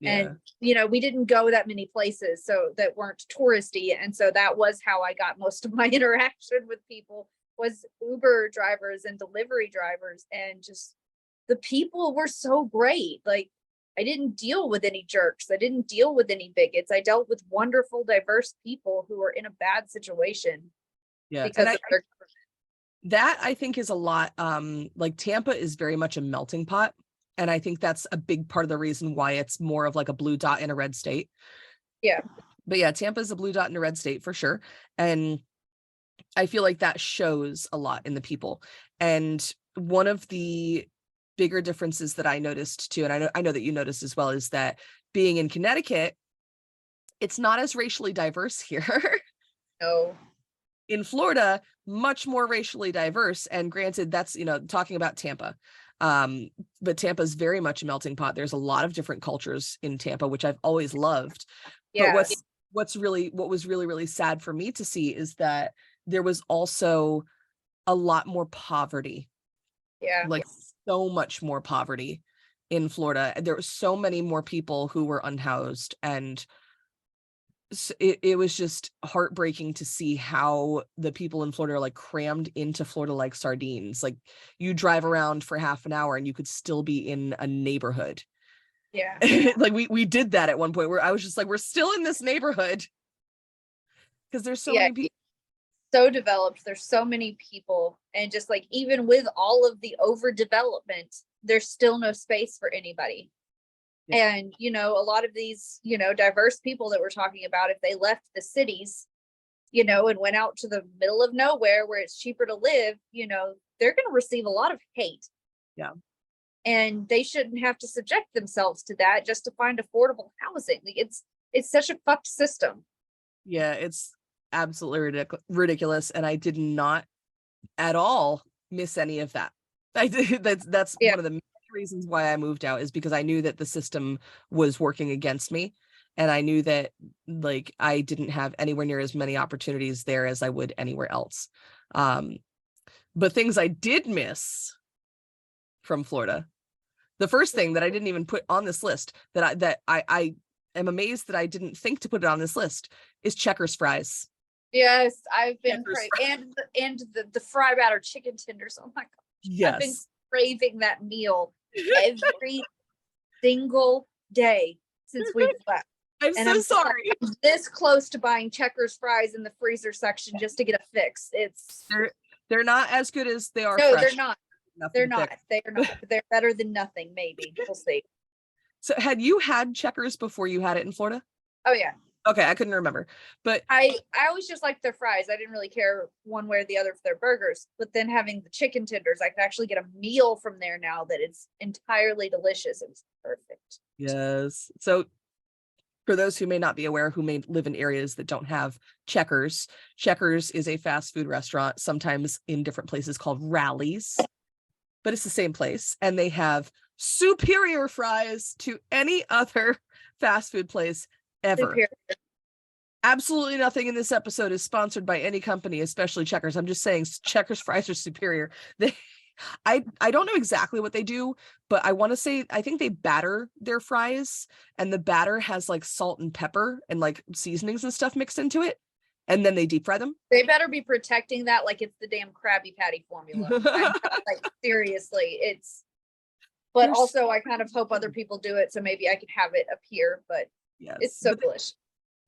Yeah. And, we didn't go that many places so that weren't touristy. And so that was how I got most of my interaction with people, was Uber drivers and delivery drivers. And just the people were so great. Like, I didn't deal with any jerks. I didn't deal with any bigots. I dealt with wonderful, diverse people who were in a bad situation. Yeah. Because of their that I think is a lot. Like, Tampa is very much a melting pot. And I think that's a big part of the reason why it's more of like a blue dot in a red state. Yeah. But yeah, Tampa is a blue dot in a red state for sure. And I feel like that shows a lot in the people. And one of the bigger differences that I noticed too, and I know that you noticed as well, is that being in Connecticut, it's not as racially diverse here. No. In Florida, much more racially diverse. And granted, that's, talking about Tampa. But Tampa is very much a melting pot. There's a lot of different cultures in Tampa, which I've always loved. Yeah. But what was really, really sad for me to see is that there was also a lot more poverty. Yeah. Like, so much more poverty in Florida. There were so many more people who were unhoused, and it was just heartbreaking to see how the people in Florida are like crammed into Florida like sardines. Like, you drive around for half an hour and you could still be in a neighborhood. Yeah. Like, we did that at one point where I was just like, we're still in this neighborhood because there's so many people. So developed. There's so many people, and just like, even with all of the overdevelopment, there's still no space for anybody. Yeah. And, a lot of these, diverse people that we're talking about, if they left the cities, and went out to the middle of nowhere where it's cheaper to live, they're going to receive a lot of hate. Yeah. And they shouldn't have to subject themselves to that just to find affordable housing. Like, it's such a fucked system. Yeah, it's absolutely ridiculous. And I did not at all miss any of that. That's one of the reasons why I moved out, is because I knew that the system was working against me, and I knew that, like, I didn't have anywhere near as many opportunities there as I would anywhere else. But things I did miss from Florida, the first thing that I didn't even put on this list, that I am amazed that I didn't think to put it on this list, is Checkers fries. Yes, I've been and the fry batter chicken tenders. Oh my god. Yes. I've been craving that meal every single day since we've left. I'm sorry. I'm this close to buying Checkers fries in the freezer section just to get a fix. They're not as good as they are. No, fresh. they're not. They're not. But they're better than nothing. Maybe we'll see. So, had you had Checkers before you had it in Florida? Oh yeah. Okay, I couldn't remember, but I always just liked their fries. I didn't really care one way or the other for their burgers. But then having the chicken tenders, I could actually get a meal from there now that it's entirely delicious. It was perfect. Yes. So, for those who may not be aware, who may live in areas that don't have Checkers, Checkers is a fast food restaurant, sometimes in different places called Rallies, but it's the same place, and they have superior fries to any other fast food place ever. Superior. Absolutely nothing in this episode is sponsored by any company, especially Checkers. I'm just saying Checkers fries are superior. They I don't know exactly what they do, but I want to say I think they batter their fries, and the batter has like salt and pepper and like seasonings and stuff mixed into it, and then they deep fry them. They better be protecting that like it's the damn Krabby Patty formula. Like seriously, it's. But There's also, I kind of hope other people do it, so maybe I can have it appear. But yes, it's so but delicious.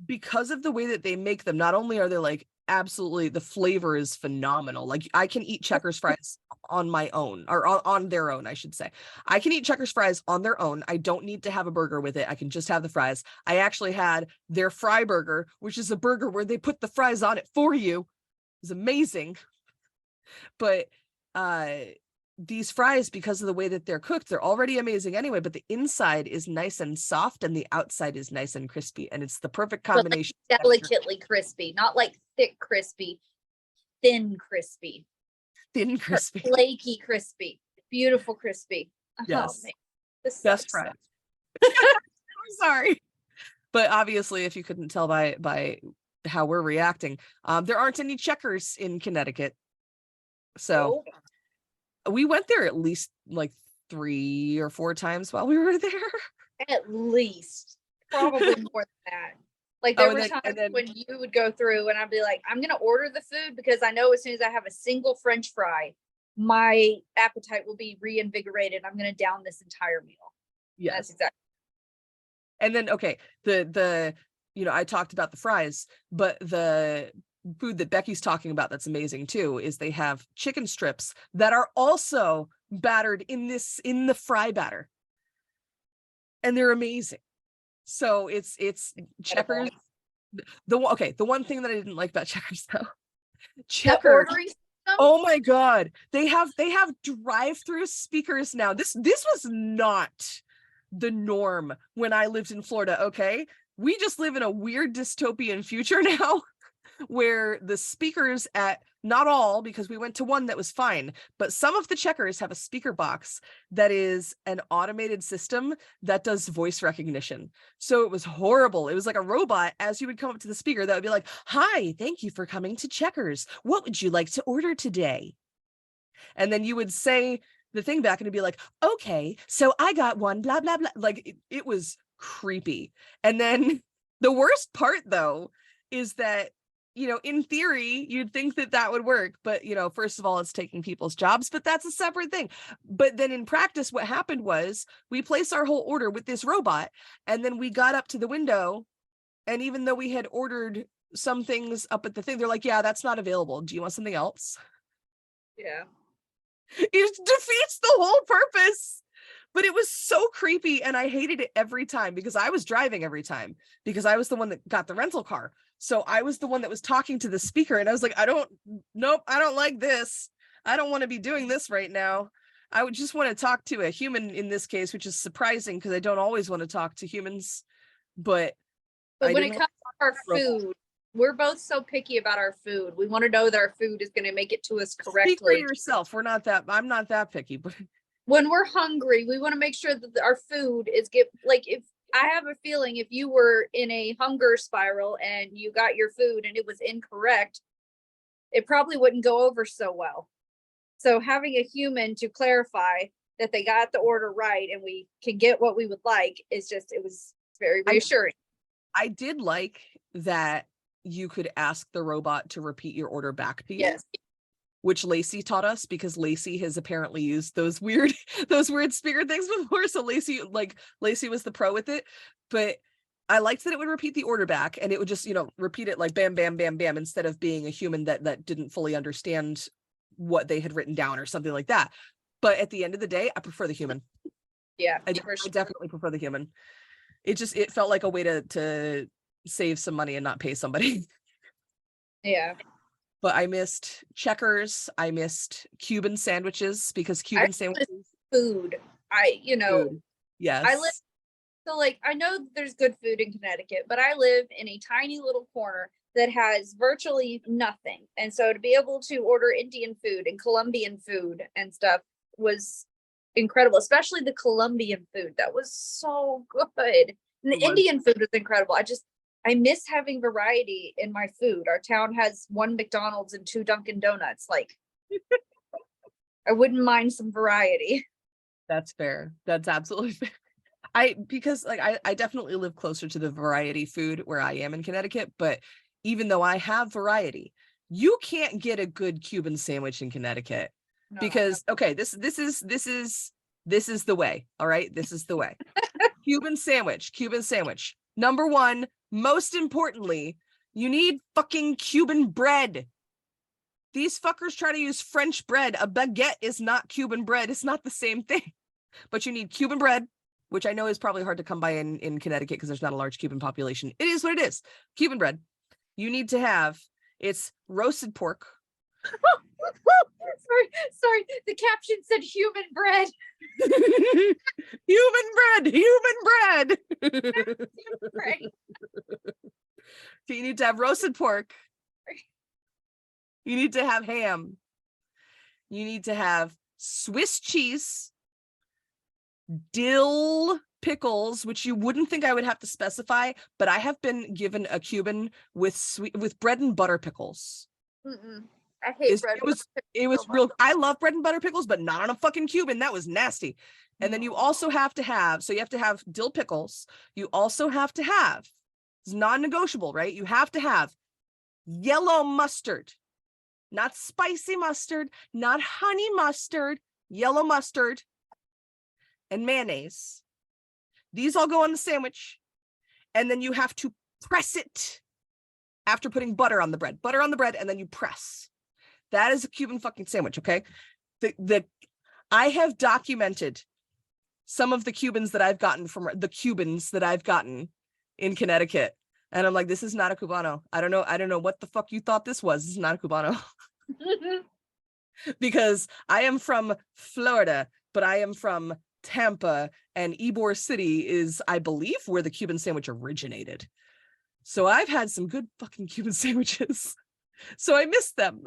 because of the way that they make them, not only are they like absolutely, the flavor is phenomenal. Like I can eat Checkers fries on my own, or on their own, I should say. I can eat Checkers fries on their own. I don't need to have a burger with it. I can just have the fries. I actually had their fry burger, which is a burger where they put the fries on it for you. It's amazing. But these fries, because of the way that they're cooked, they're already amazing anyway, but the inside is nice and soft and the outside is nice and crispy, and it's the perfect combination. Like delicately crispy, not like thick crispy, thin crispy, Thin crispy. flaky crispy, beautiful crispy. Yes. Oh man, this Best sucks. fries. I'm sorry. But obviously, if you couldn't tell by how we're reacting, there aren't any Checkers in Connecticut. So we went there at least like 3 or 4 times while we were there. At least, probably more than that. Like there were times when you would go through and I'd be like, I'm gonna order the food because I know as soon as I have a single French fry, my appetite will be reinvigorated. I'm gonna down this entire meal. Yes. That's exactly. And then okay, the I talked about the fries, but the food that Becky's talking about that's amazing too is they have chicken strips that are also battered in the fry batter, and they're amazing. So it's Checkers. The one thing that I didn't like about Checkers though, Checkers. Oh my God, they have drive-through speakers now. This was not the norm when I lived in Florida. Okay, we just live in a weird dystopian future now where the speakers at, not all, because we went to one that was fine, but some of the Checkers have a speaker box that is an automated system that does voice recognition. So it was horrible. It was like a robot. As you would come up to the speaker, that would be like, "Hi, thank you for coming to Checkers. What would you like to order today?" And then you would say the thing back and it'd be like, "Okay, so I got one, blah, blah, blah." Like it was creepy. And then the worst part though, is that in theory, you'd think that would work, but first of all, it's taking people's jobs, but that's a separate thing. But then in practice, what happened was we placed our whole order with this robot, and then we got up to the window, and even though we had ordered some things up at the thing, they're like, "Yeah, that's not available. Do you want something else?" Yeah. It defeats the whole purpose. But it was so creepy, and I hated it every time because I was driving every time, because I was the one that got the rental car. So I was the one that was talking to the speaker, and I was like, I don't like this. I don't want to be doing this right now. I would just want to talk to a human in this case, which is surprising because I don't always want to talk to humans. But when it comes to our food, we're both so picky about our food. We want to know that our food is going to make it to us correctly. Speak for yourself. I'm not that picky, but when we're hungry, we want to make sure that our food is if I have a feeling if you were in a hunger spiral and you got your food and it was incorrect, it probably wouldn't go over so well. So having a human to clarify that they got the order right and we can get what we would like it was very reassuring. I did like that you could ask the robot to repeat your order back to you. Yes. Which Lacey taught us, because Lacey has apparently used those weird speaker things before. So Lacey was the pro with it. But I liked that it would repeat the order back, and it would just, repeat it like bam, bam, bam, bam, instead of being a human that didn't fully understand what they had written down or something like that. But at the end of the day, I prefer the human. Yeah, I definitely prefer the human. It felt like a way to save some money and not pay somebody. Yeah. But I missed Checkers. I missed Cuban sandwiches, because Cuban sandwiches. Food. Food. Yes. I know there's good food in Connecticut, but I live in a tiny little corner that has virtually nothing. And so to be able to order Indian food and Colombian food and stuff was incredible, especially the Colombian food. That was so good. And the Indian food was incredible. I miss having variety in my food. Our town has 1 McDonald's and 2 Dunkin' Donuts. Like, I wouldn't mind some variety. That's fair. That's absolutely fair. Because like I definitely live closer to the variety food where I am in Connecticut, but even though I have variety, you can't get a good Cuban sandwich in Connecticut No. because okay, this is the way. All right, this is the way. Cuban sandwich. Number one, most importantly, you need fucking Cuban bread. These fuckers try to use French bread. A baguette is not Cuban bread. It's not the same thing. But you need Cuban bread, which I know is probably hard to come by in Connecticut because there's not a large Cuban population. It is what it is. Cuban bread. You need to have, it's roasted pork. Sorry. The caption said human bread. Human bread. Right. So you need to have roasted pork. You need to have ham. You need to have Swiss cheese, dill pickles, which you wouldn't think I would have to specify, but I have been given a Cuban with bread and butter pickles. I hate bread. It was real. I love bread and butter pickles, but not on a fucking Cuban. That was nasty. And then you also have to have, so you have to have dill pickles. You also have to have, it's non-negotiable, right? You have to have yellow mustard, not spicy mustard, not honey mustard, yellow mustard, and mayonnaise. These all go on the sandwich. And then you have to press it after putting butter on the bread, and then you press. That is a Cuban fucking sandwich, okay? I have documented some of the Cubans that I've gotten in Connecticut. And I'm like, this is not a Cubano. I don't know what the fuck you thought this was. This is not a Cubano. Because I am from Florida, but I am from Tampa, and Ybor City is, I believe, where the Cuban sandwich originated. So I've had some good fucking Cuban sandwiches. So I miss them.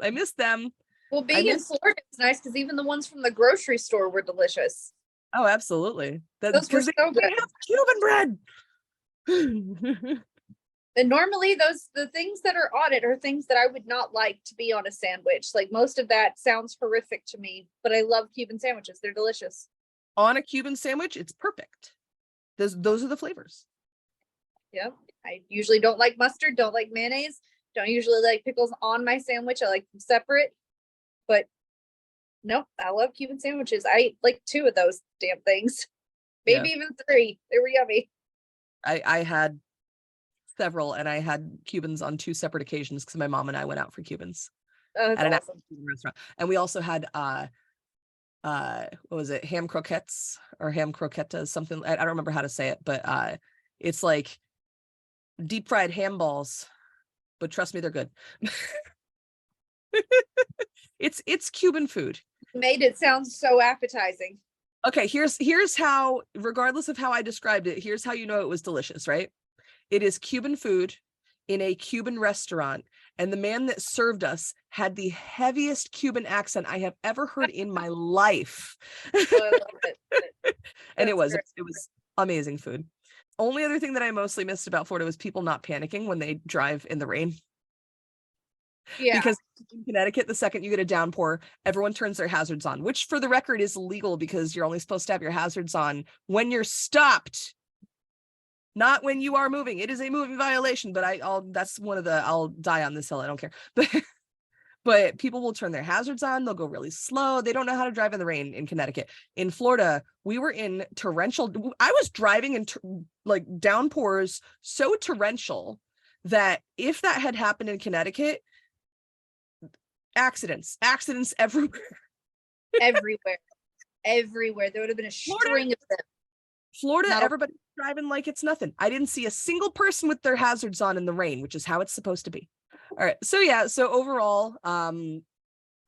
Well, being in Florida is nice because even the ones from the grocery store were delicious. Oh, absolutely. Those were so good. They have Cuban bread. And normally the things that are on it are things that I would not like to be on a sandwich. Like most of that sounds horrific to me, but I love Cuban sandwiches. They're delicious. On a Cuban sandwich, it's perfect. Those are the flavors. Yeah. I usually don't like mustard, don't like mayonnaise, don't usually like pickles on my sandwich. I like them separate. But nope, I love Cuban sandwiches. I ate like 2 of those damn things. Maybe even 3. They were yummy. I had several, and I had Cubans on 2 separate occasions because my mom and I went out for Cubans at an awesome restaurant. And we also had what was it, ham croquettes or ham croquetas, something. I don't remember how to say it, but it's like deep fried ham balls, but trust me, they're good. It's Cuban food. Made it sound so appetizing. Okay, here's how, regardless of how I described it, here's how you know it was delicious, right? It is Cuban food in a Cuban restaurant, and the man that served us had the heaviest Cuban accent I have ever heard in my life. Oh, I love it. And it was amazing food. Only other thing that I mostly missed about Florida was people not panicking when they drive in the rain. Yeah. Because in Connecticut, the second you get a downpour, everyone turns their hazards on, which for the record is illegal because you're only supposed to have your hazards on when you're stopped, not when you are moving. It is a moving violation, but I'll die on this hill. I don't care. But people will turn their hazards on. They'll go really slow. They don't know how to drive in the rain in Connecticut. In Florida, we were in torrential. I was driving in like downpours so torrential that if that had happened in Connecticut, accidents everywhere. everywhere there would have been a string of them. Florida, everybody's driving like it's nothing. I didn't see a single person with their hazards on in the rain, which is how it's supposed to be. All right, so overall,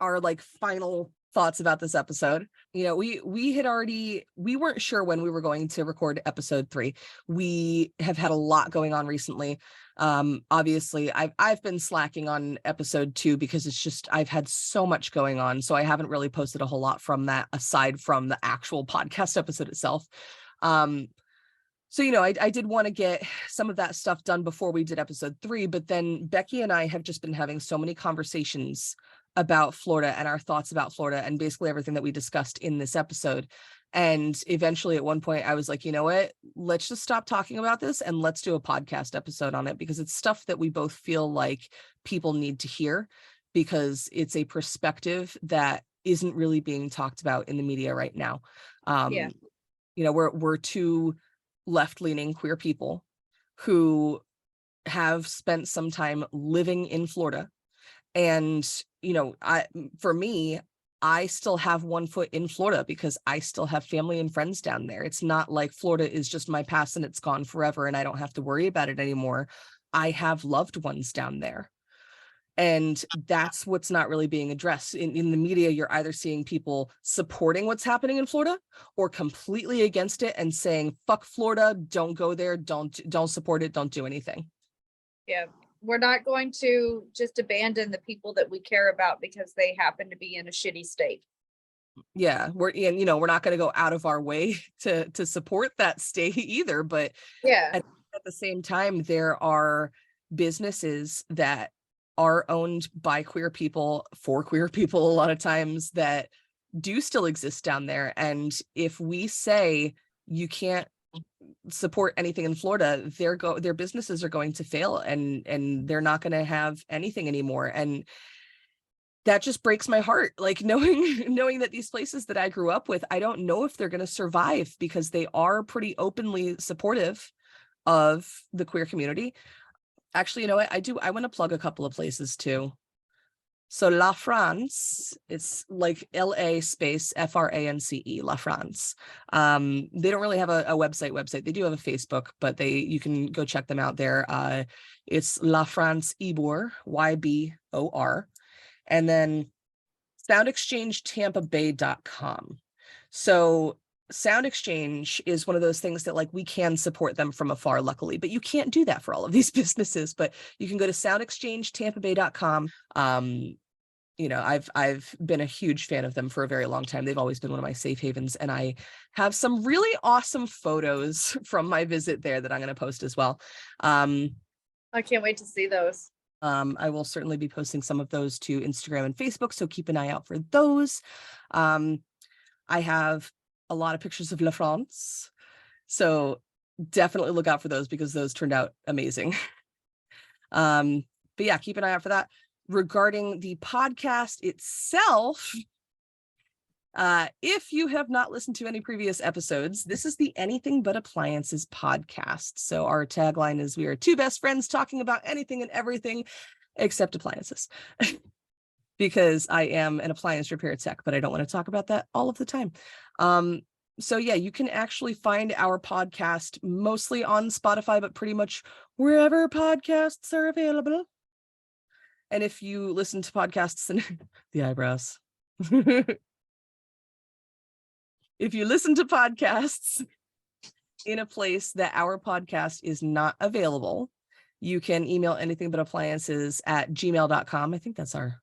our like final thoughts about this episode. We weren't sure when we were going to record episode 3. We have had a lot going on recently. Obviously I've been slacking on episode 2 because it's just, I've had so much going on. So I haven't really posted a whole lot from that aside from the actual podcast episode itself. So, you know, I did want to get some of that stuff done before we did episode 3, but then Becky and I have just been having so many conversations about Florida and our thoughts about Florida and basically everything that we discussed in this episode. And eventually at one point I was like, you know what, let's just stop talking about this and let's do a podcast episode on it, because it's stuff that we both feel like people need to hear, because it's a perspective that isn't really being talked about in the media right now. Yeah. You know, we're two left-leaning queer people who have spent some time living in Florida. And, you know, for me, I still have one foot in Florida because I still have family and friends down there. It's not like Florida is just my past and it's gone forever and I don't have to worry about it anymore. I have loved ones down there. And that's what's not really being addressed in the media. You're either seeing people supporting what's happening in Florida or completely against it and saying, fuck Florida, don't go there, don't support it, don't do anything. Yeah. We're not going to just abandon the people that we care about because they happen to be in a shitty state. Yeah, we're not going to go out of our way to support that state either. But yeah, at the same time, there are businesses that are owned by queer people for queer people a lot of times that do still exist down there. And if we say you can't support anything in Florida, their businesses are going to fail and they're not going to have anything anymore. And that just breaks my heart. Like knowing that these places that I grew up with, I don't know if they're going to survive because they are pretty openly supportive of the queer community. Actually, you know what? I want to plug a couple of places too. So La France, it's like LA space France, La France. They don't really have a website. They do have a Facebook, but you can go check them out there. It's La France Ybor, YBOR. And then soundexchangetampabay.com. So Sound Exchange is one of those things that like we can support them from afar, luckily, but you can't do that for all of these businesses. But you can go to soundexchangetampabay.com. You know, I've been a huge fan of them for a very long time. They've always been one of my safe havens, and I have some really awesome photos from my visit there that I'm going to post as well. I can't wait to see those. I will certainly be posting some of those to Instagram and Facebook, so keep an eye out for those. I have a lot of pictures of La France, so definitely look out for those because those turned out amazing. But yeah, keep an eye out for that. Regarding the podcast itself, if you have not listened to any previous episodes, this is the Anything But Appliances podcast. So our tagline is, we are two best friends talking about anything and everything except appliances. Because I am an appliance repair tech, but I don't want to talk about that all of the time. So yeah, you can actually find our podcast mostly on Spotify, but pretty much wherever podcasts are available. And if you listen to podcasts and the eyebrows, if you listen to podcasts in a place that our podcast is not available, you can email anythingbutappliances@gmail.com. I think that's our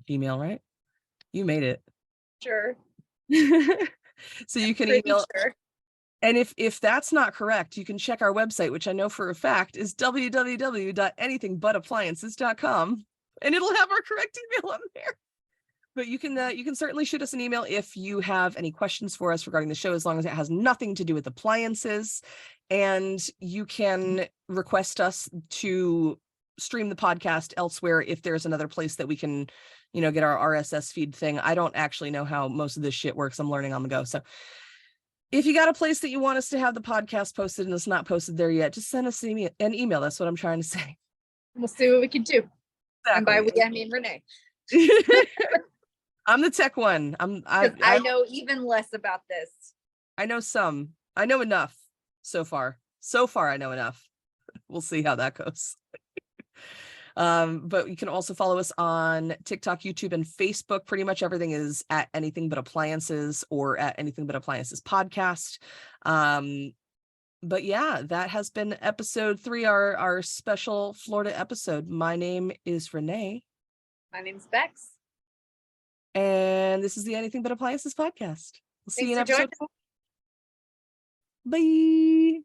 Gmail, right? You made it. Sure. So you can Pretty email. sure. And if that's not correct, you can check our website, which I know for a fact is www.anythingbutappliances.com, and it'll have our correct email on there. But you can certainly shoot us an email if you have any questions for us regarding the show, as long as it has nothing to do with appliances. And you can request us to stream the podcast elsewhere if there's another place that we can, get our RSS feed thing. I don't actually know how most of this shit works. I'm learning on the go. So if you got a place that you want us to have the podcast posted and it's not posted there yet, just send us an email. That's what I'm trying to say. We'll see what we can do. Exactly. And by we, I mean Renee. I'm the tech one. I know even less about this. I know some. I know enough so far. So far, I know enough. We'll see how that goes. But you can also follow us on TikTok, YouTube, and Facebook. Pretty much everything is at Anything But Appliances or at Anything But Appliances podcast. But yeah, that has been episode 3, our special Florida episode. My name is Renee. My name's Becks. And this is the Anything But Appliances podcast. We'll see you in episode 4. Bye.